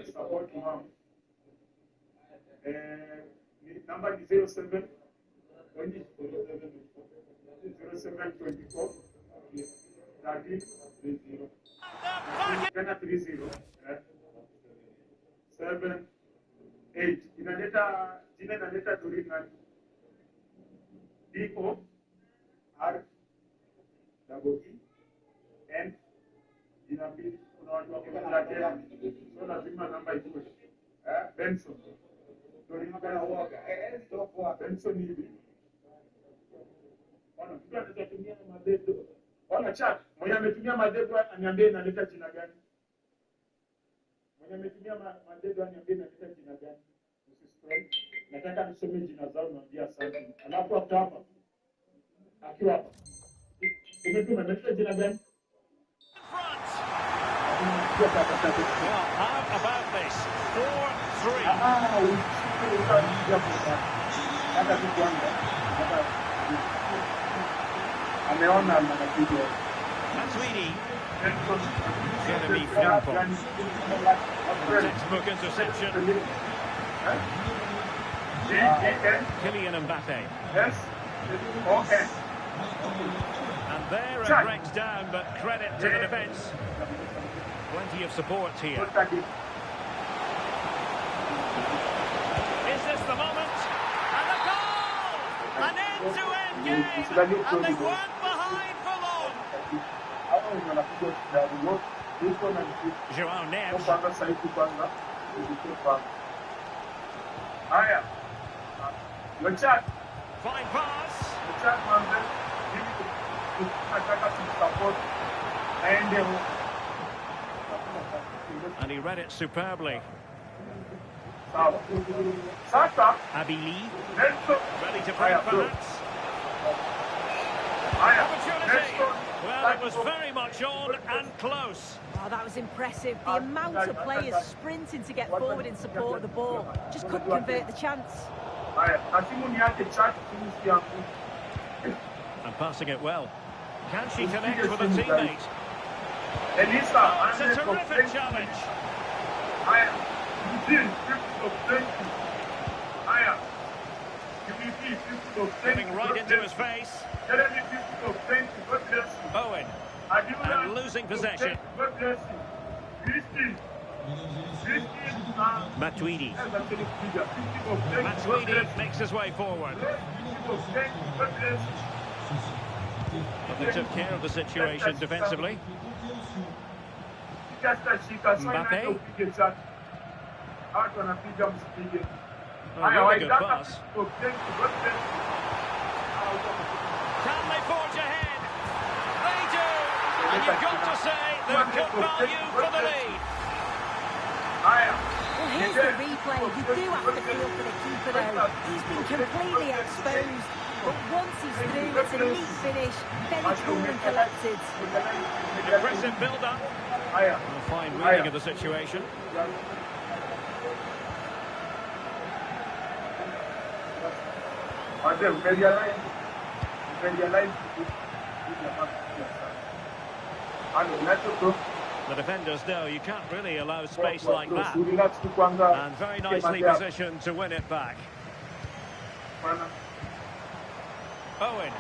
Support mom. Number is 07 0724 30 30 7 8 inaleta Turin nani D-O R double E N inabidi kuna watu wa kuendelea so lazima namba ikuwe Benson Turin kana huaga Benson hivi wana mtu anatumia madedo wana chat mwenye ametumia madedo aniambie inaleta jina gani mwenye ametumia madedo aniambie inaleta jina gani usiscroll nataka nisome jina zao naambia asante alafu hapa akiwa hapa umetuma inaleta jina gani Well, how about this? 4-3. Ameona anapiga. Matuidi. Jeremy Frimpong. Textbook interception. Kylian Mbappe. Yes. Okay. And there it breaks down, but credit to the defence. Plenty of support here. Is this the moment? And a goal! An end-to-end game! And they weren't behind for long! João Neves. Fine pass. And he read it superbly. Abili. Ready to break, perhaps. Opportunity. Well, it was very much on and close. Oh, that was impressive. The amount of players sprinting to get forward in support of the ball. Just couldn't convert the chance. And passing it well. Can she connect with a teammate? Oh, it's a terrific challenge. Getting right into his face. Owen. And losing possession. Matuidi. Matuidi makes his way forward. But they took care of the situation defensively. Mbappe. Oh, really good pass. Can they forge ahead? They do! And you've got to say they're good value for the lead. Well, here's the replay. You do have to feel for the keeper, though. He's been completely exposed. But once he's through, it's a neat finish. Very cool and collected. Impressive build-up. A fine reading of the situation. The defenders know you can't really allow space like that. And very nicely positioned to win it back. Owen.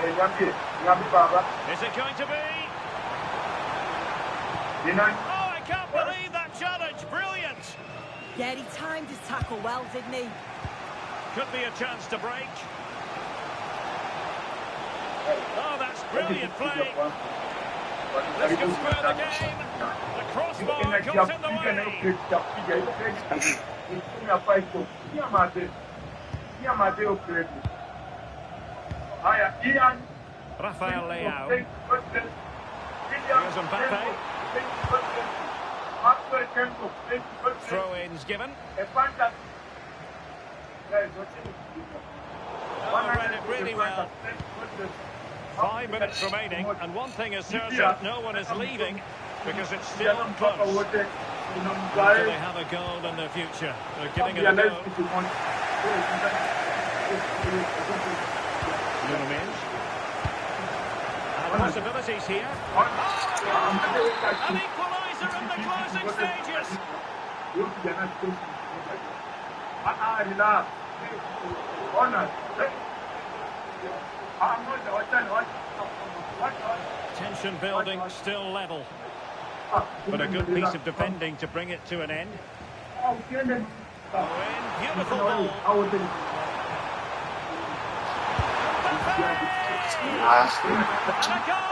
Is it going to be? Oh, I can't believe that challenge. Brilliant. Yeah, he timed his tackle well, didn't he? Could be a chance to break. Oh, that's brilliant play. This could square the game. The crossbar comes in the way. Rafael Leao. Here's Mbappe. Throw-ins given. Oh, read it really well. 5 minutes remaining, and one thing is certain, no one is leaving because it's still close. Do they have a goal in the future? They're giving it a go. Nuno Mendes. And possibilities here. An equaliser in the closing stages. Tension building, still level. But a good piece of defending to bring it to an end. Beautiful ball. And a goal!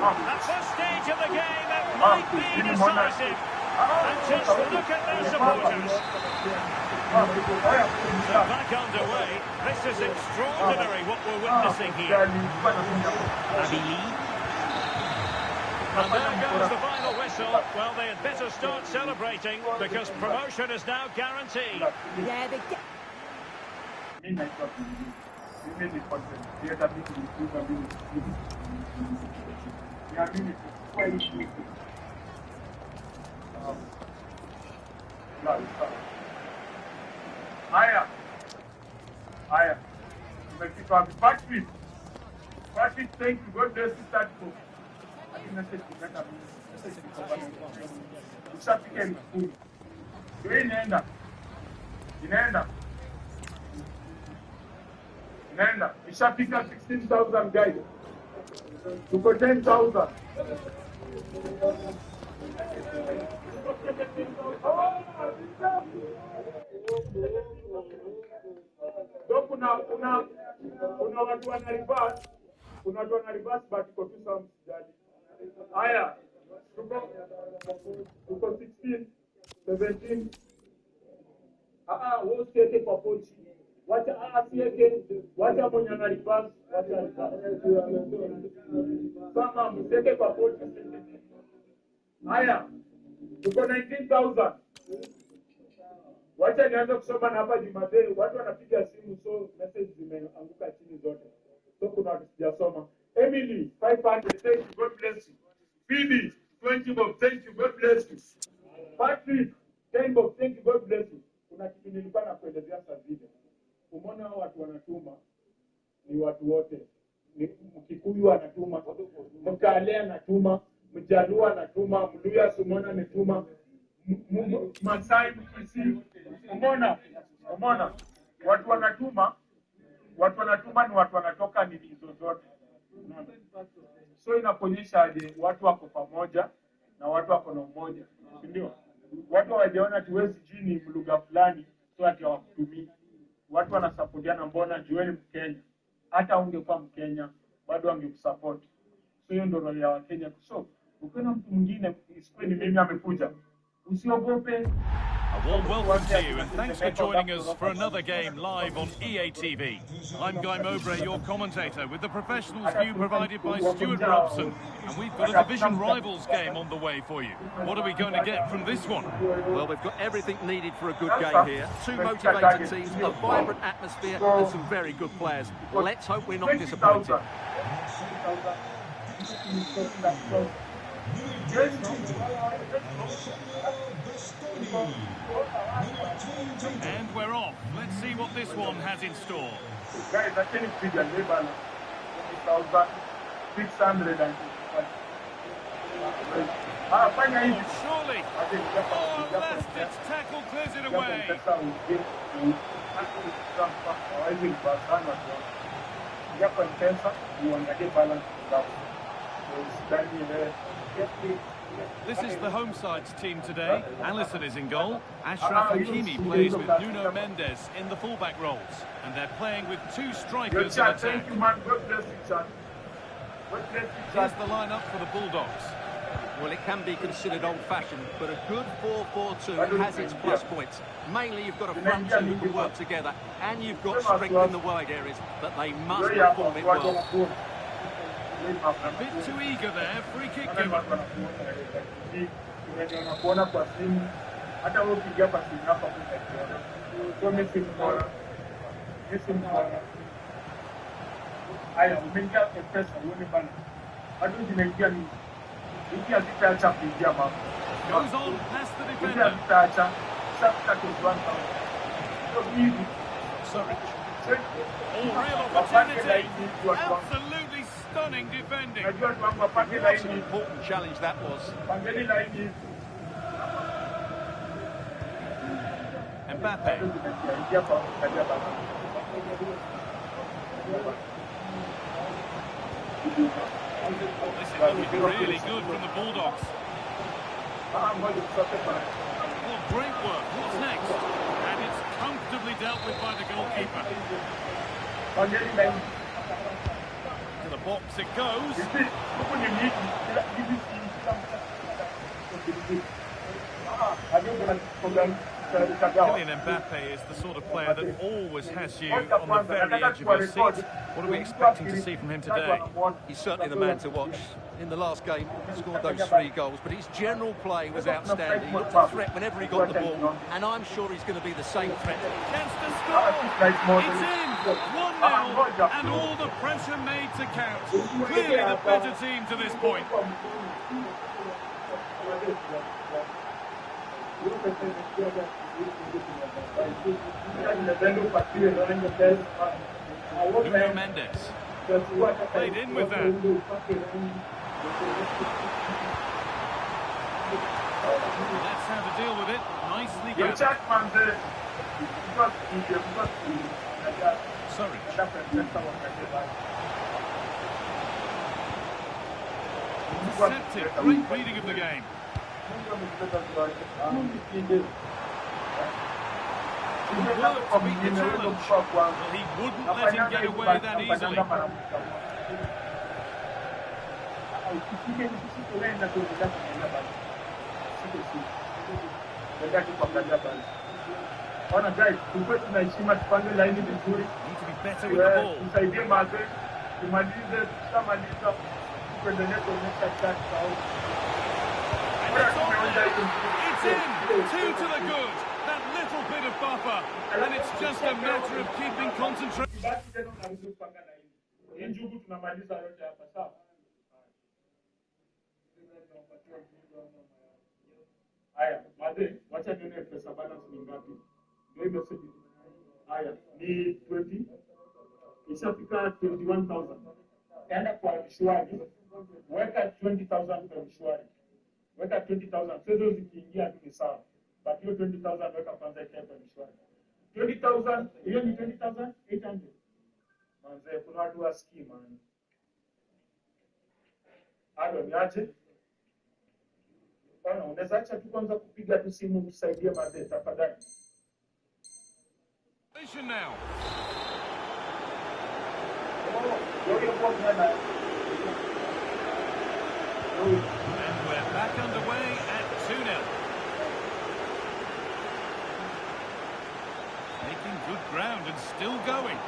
At this stage of the game, it might be decisive. And just look at their supporters. So back underway. This is extraordinary what we're witnessing here. Abili. And there goes the final whistle. Well, they had better start celebrating because promotion is now guaranteed. Yeah, they get... Haya. Umefika wapi? Patrick. Patrick, thank you. God bless you, start book. Ushafika mkuu. Ndio inaenda. Inaenda. Inaenda. Ishafika 16,000 guys. Tuko 10,000. So kuna watu wana reverse, kuna watu wana reverse but iko tu sawa msijali. Haya, tuko 16, 17. Wewe usiweke kwa pochi. Wacha asiweke, wacha mwenye ana reverse, wacha kama msiweke kwa pochi. Haya. Tuko 19,000. Wacha nianze kusoma na hapa Jumatatu. Watu wanapiga simu, so message zimeanguka chini zote. So kuna watu sijasoma. Emily 500, thank you, God bless you. Phoebe 20 bob, thank you, God bless you. Patrick 10 bob, thank you, God bless you. Kuna kitu nilikuwa nakuelezea sasa hivi. Umeona hao watu wanatuma ni watu wote. Mkikuyu anatuma, Mkale anatuma, Mjaluo anatuma, Mluya Sumona anatuma, Masai Mkisi. Umeona watu wanatuma ni watu wanatoka ni hizo zote. So inakuonyesha aje watu wako pamoja na watu wako na umoja, si ndio? Watu hawajaona tuwezi jini mlugha fulani so ati hawakutumii. Watu wanasapotiana, mbona Joel Mkenya, hata ungekuwa Mkenya bado angekusupport. So hiyo ndio roho ya Wakenya. So ukiona mtu mwingine isiwe ni mimi amekuja, usiogope. A warm welcome to you and thanks for joining us for another game live on EA TV. I'm Guy Mowbray, your commentator, with the professionals view provided by Stuart Robson. And we've got a division rivals game on the way for you. What are we going to get from this one? Well, they've got everything needed for a good game here. Two motivated teams, a vibrant atmosphere and some very good players. Let's hope we're not disappointed. And we're off. Let's see what this one has in store. Guys, I can figure labor 600 and surely. Oh, Last's tackle clears it away. This is the home side's team today. Alisson is in goal. Ashraf Hakimi plays with Nuno Mendes in the fullback roles. And they're playing with two strikers in attack. Here's the lineup for the Bulldogs. Well, it can be considered old-fashioned, but a good 4-4-2 has its plus points. Mainly, you've got a front two who can work together, and you've got strength in the wide areas, but they must perform it well. A bit too eager there, free kick given. Goes on past the defender. Surridge. Oh, real opportunity. Absolutely stunning defending. What an important challenge that was. Mbappe. This is looking really good from the Bulldogs. Oh, great work. What's next? And it's comfortably dealt with by the goalkeeper. To the box it goes. Kylian Mbappe is the sort of player that always has you on the very edge of your seat. What are we expecting to see from him today? He's certainly the man to watch. In the last game, he scored those 3 goals, but his general play was outstanding. He looked a threat whenever he got the ball, and I'm sure he's going to be the same threat. Chance to score! It's in! 1-0, and all the pressure made to count. Clearly the better team to this point. Nuno Mendes played in with that. That's how to deal with it. Nicely gathered. Surridge. Intercepted. Great reading of the game. He worked to beat the challenge. Well, he wouldn't let him get away that easily. Need to be better with the ball. And it's on there. It's in. 2 to the good. That little bit of buffer. And it's just a matter of keeping concentration. Haya, Made, wacha nione pesa balance ni ngapi. Ndio hii message. Haya, ni 20. Ishafika 21,000. Enda kwa mshwari. Weka 20,000 kwa mshwari. Weka 20,000. Sasa zikiingia tu ni sawa. But hiyo 20,000 weka kwanza kwa mshwari. 20,000, hiyo ni 20,800. Manze, kuna watu wasikii man. Halo, niache. Bwana, unaweza acha tu kwanza kupiga tu simu usaidie Made tafadhali. Now. And we're back underway at 2-0. Making good ground and still going.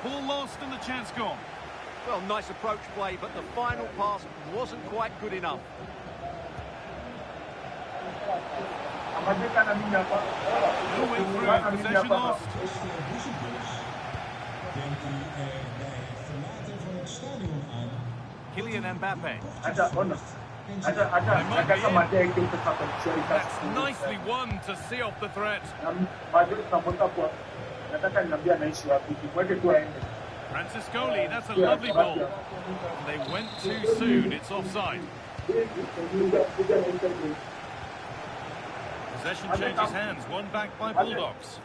Ball lost and the chance gone. Well, nice approach play, but the final pass wasn't quite good enough. No way through, possession lost. Kylian Mbappe. That's nicely won to see off the threat. Franciscoli, that's a lovely ball. They went too soon, it's offside. Possession changes hands, one back by Bulldogs.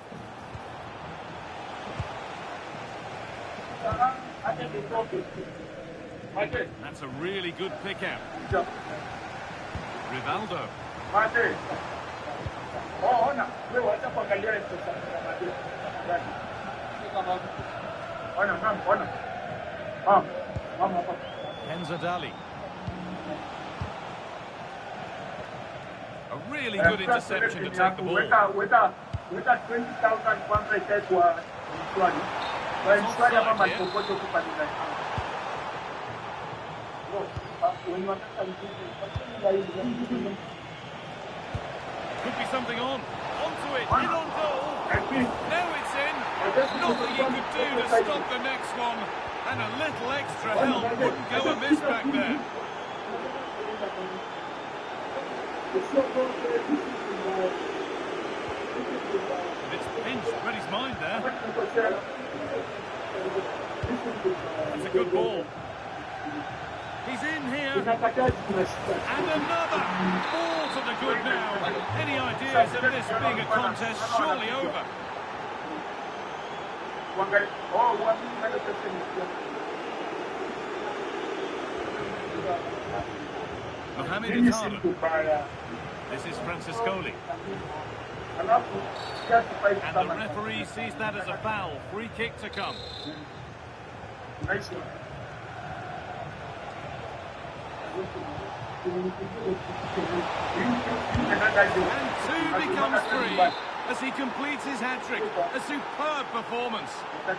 That's a really good pick out. Rivaldo. Enzadali. A really good interception to take the ball. Could be something on. Onto it. In on goal. Now it's in. Nothing you could do to stop the next one. And a little extra help wouldn't go amiss back there. It's pinched Freddie's mind there. That's a good ball. He's in here. And another. Ball to the good now. Any ideas of this being a contest surely over? Mohamed Itada. This is Franciscoli. And the referee sees that as a foul. Free kick to come. Nice one. And 2 becomes 3 as he completes his hat-trick. A superb performance. What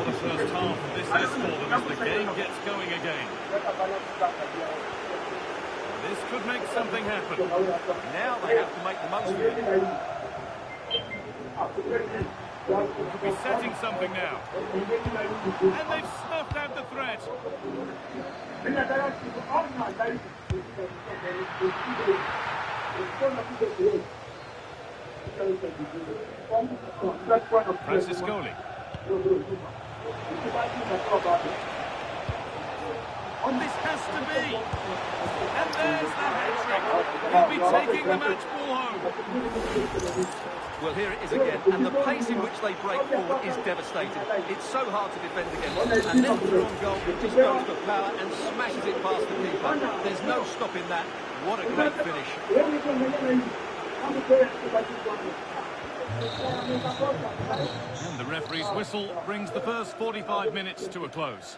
a first half this is for them as the game gets going again. This could make something happen. Now they have to make the most of it. He's setting something now. And they've snuffed out the threat. Franciscoli. This has to be. And there's the hat-trick. He'll be taking the match ball home. Well, here it is again, and the pace in which they break forward is devastating. It's so hard to defend against. And then through on goal, it just goes for power and smashes it past the keeper. There's no stopping that. What a great finish. And the referee's whistle brings the first 45 minutes to a close.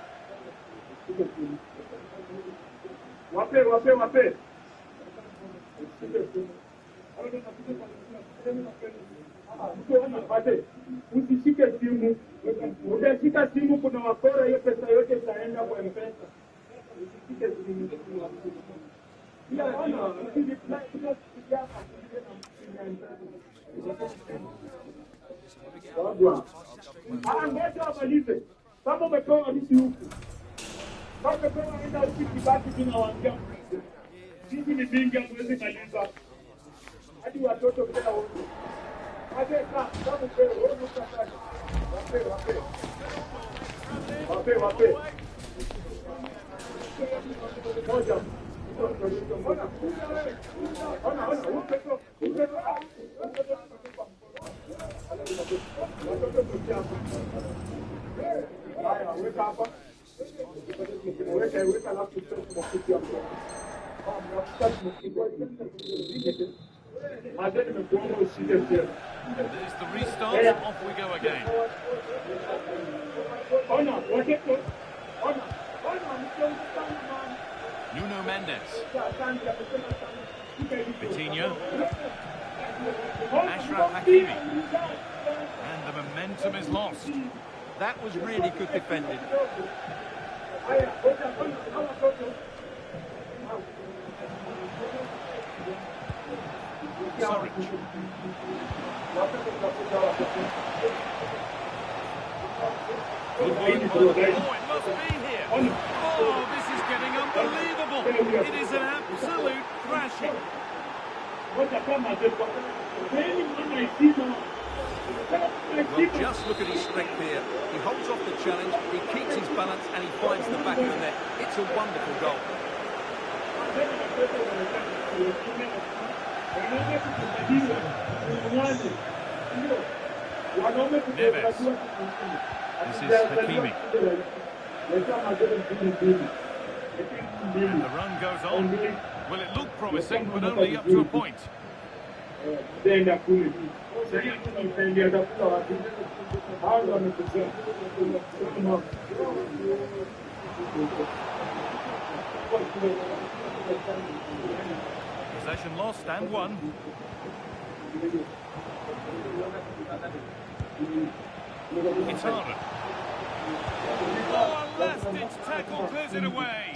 Usishike simu, utashika simu, kuna wakora, hiyo pesa yote itaenda kwa M-Pesa. Usishike simu. Ngoja wamalize. Kama umepewa ruhusa huku, kama umepewa enda huku Kibaki, tunawaambia sisi ni vingi, hamwezi maliza hadi watoto pia wote. Wape. Moja. Haya, weka hapa. Weka alafu tusikie hapo. There's the restart, off we go again. Nuno Mendes. Vitinha. Ashraf Hakimi. And the momentum is lost. That was really good defending. Sorry. Oh, it must be here. Oh, this is getting unbelievable. It is an absolute thrashing. Well, just look at his strength here. He holds off the challenge, he keeps his balance, and he finds the back of the net. It's a wonderful goal. Neves. This is Hakimi. And the run goes on. Well, it looked promising, but only up to a point. Possession lost and won. It's Haaland. Oh, a last-ditch tackle clears it away.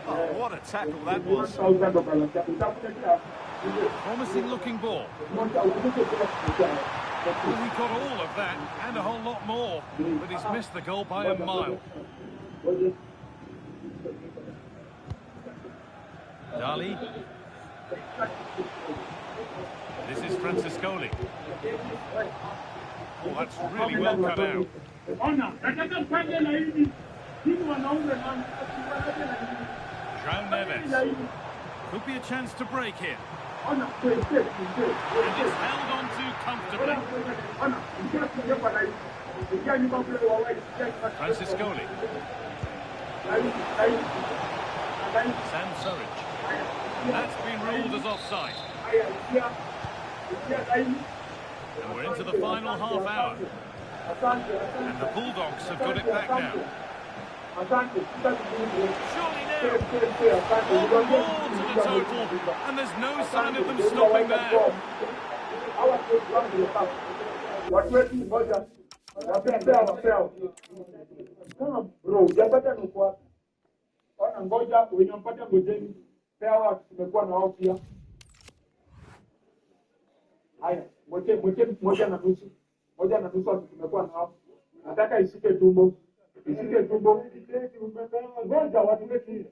Oh, what a tackle that was. Promising looking ball. Well, he got all of that and a whole lot more, but he's missed the goal by a mile. Dali. This is Franciscoli. Oh, that's really well cut out. João Neves. Could be a chance to break here. And it's held on to comfortably. Franciscoli. Sam Surridge. And that's been ruled as offside. And we're into the final half hour. And the Bulldogs have got it back now. Surely now. One more to the total. And there's no sign of them stopping there. Ngoja wenye mpata ngojeni. Pewa tumekuwa na wao pia. Haya, moja na nusu. Moja na nusu tumekuwa na wao. Nataka isike tumbo. Isike tumbo. Ngoja watu wetu.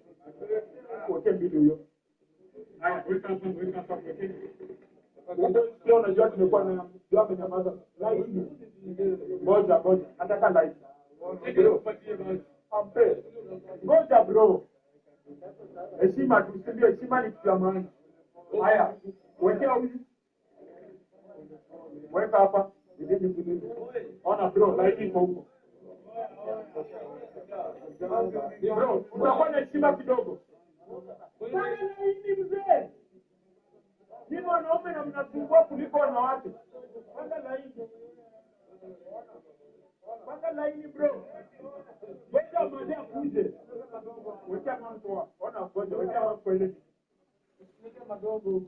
Wote mbili hiyo. Haya, weka hapa. Ndio unajua tumekuwa na ndio amenyamaza. Ngoja. Nataka live. Ampe. Ngoja bro. Heshima tusimbie, heshima ni kitu ya maana. Haya, wekea huyu. Weka hapa. Ona bro, laini iko huko. Bro, utakuwa na heshima kidogo. Sana laini mzee. Ni wanaume na mnasumbua kuliko wanawake. Panga laini bro. Weka maji kuje. Weka mwanzo. Ona ngoja, weka hapo ile.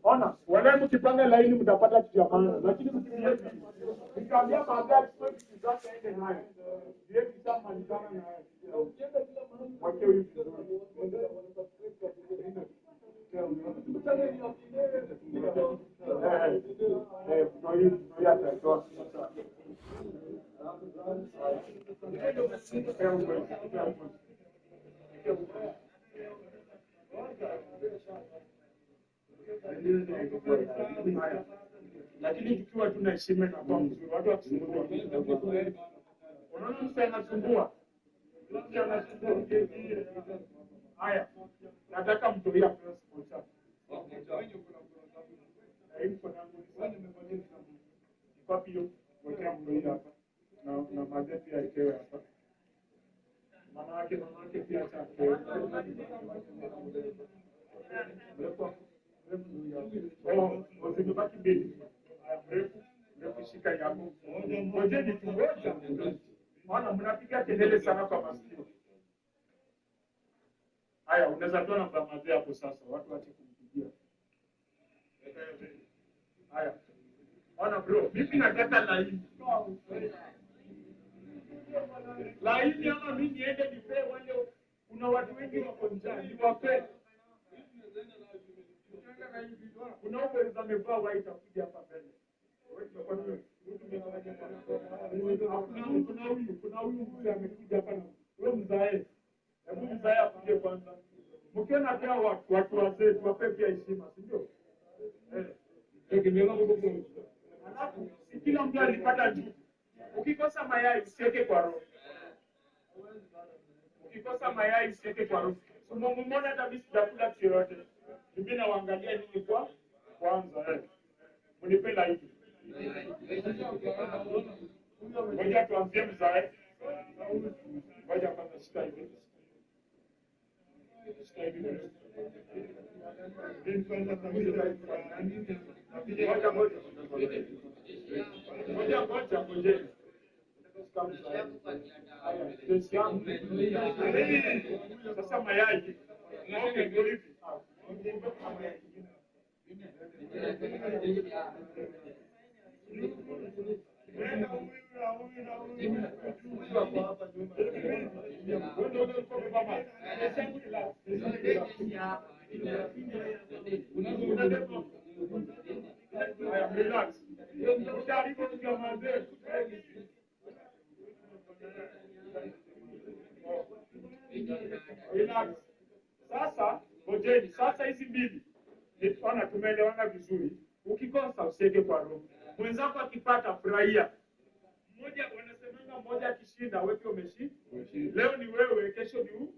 Ona, wale mkipanga laini mtapata kitu ya maana, lakini mkiambia magari zote ende nayo. Ndiye kitamalizana na hayo. Wache hivi. Lakini tukiwa tuna heshima na kwa mzuri, watu wakisumbua. Unaona mtu anasumbua. Mtu anasumbua. Haya. Nataka mtolia principal chako. Papi hiyo wekea mtolia hapa. Na mazepi ya ikewe hapa. Mama yake pia chake. Usibaki mbele. Mrefu shika yako. Ngojeni tu ngoja. Maana mnapiga kelele sana kwa masikio. Haya, unaweza toa namba mazee hapo sasa. Watu waache kumpigia. Haya. Ona bro, mimi nataka laini. Laini ama mimi niende nipe wale kuna watu wengi wako njaa, niwape. Kuna uwezo amevaa white akuja hapa mbele. Kuna huyu mzee amekuja hapa na wewe mzae. Hebu mzae akuje kwanza. Mkiona pia watu wazee tuwape pia heshima, si ndio? Alafu kila mtu alipata juu. Ukikosa mayai usiweke kwa roho. Ukikosa mayai usiweke kwa roho. Umeona kabisa chakula chochote. Mimi nawaangalia nini kwa kwanza mnipenda hivi. Ngoja tuanzie mzae. Ngoja kwanza shika hivi. Shika hivi. Ngoja. Sasa mayai. Okay, go hivi. Sasa ngojeni, sasa hizi mbili nitaona tumeelewana vizuri. Ukikosa usiweke kwa roho. Mwenzako akipata furahia. Mmoja wanasemanga mmoja akishinda wewe umeshinda. Leo ni wewe, kesho ni huyu.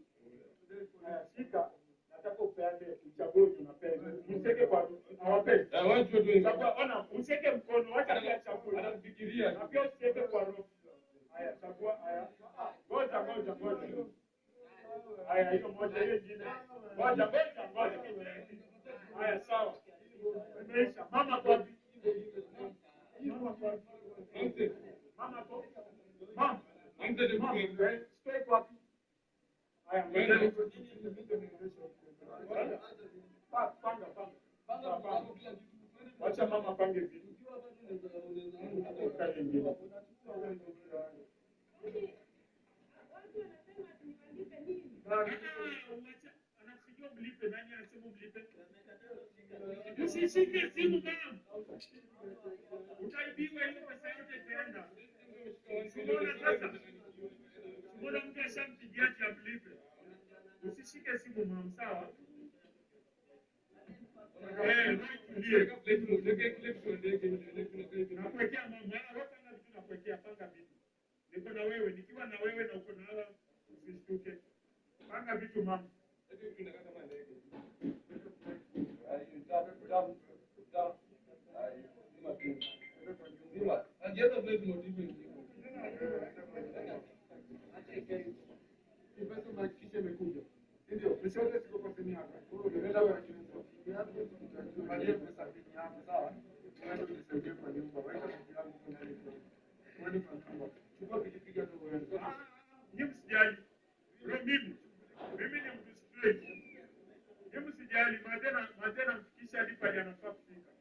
Shika, nataka upeane uchaguzi unapewa. Msiweke kwa roho. Hawapendi. Ona, usiweke mkono, wacha pia chakula. Anafikiria. Na pia usiweke kwa roho. Haya, chakua haya. Ngoja. Haya, hiyo moja hiyo nyingine. Ngoja. Haya, sawa. Imeisha. Mama kwa Mama kwa Mama. Stay kwa haya, panga. Wacha mama pange vitu. Anasijua mlipe, nani anasema mlipe? Usishike simu mama. Utaibiwa ile pesa yote itaenda. Unaona sasa? Mbona mtu ashampigia ati amlipe? Usishike simu mama, sawa? Nakuwekea mama, wewe panga vitu nakuwekea, panga vitu. Niko na wewe, nikiwa na wewe na uko na hawa usishtuke. Panga vitu mama. Mimi ni mtu straight. Mimi sijali, madena mfikisha pale anafaa kufika.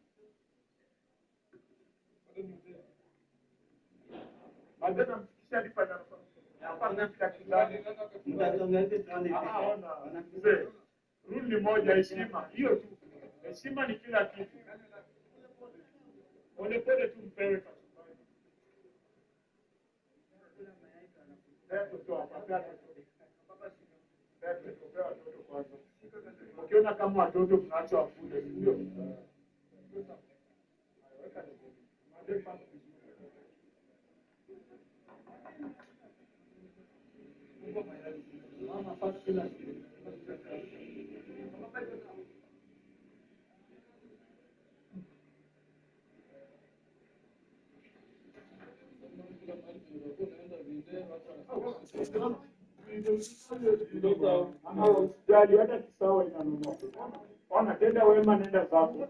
Madena mfikisha hadi pale anafaa kufika. Hapana kila kidani. Ona. Rule ni moja, heshima. Hiyo tu. Heshima ni kila kitu. Pole pole tu mpewe kachumbari. Ukiona kama watoto mnaacha wakule, ndio. Jadi hata kisawa inanunua. Ona tenda wema nenda zako.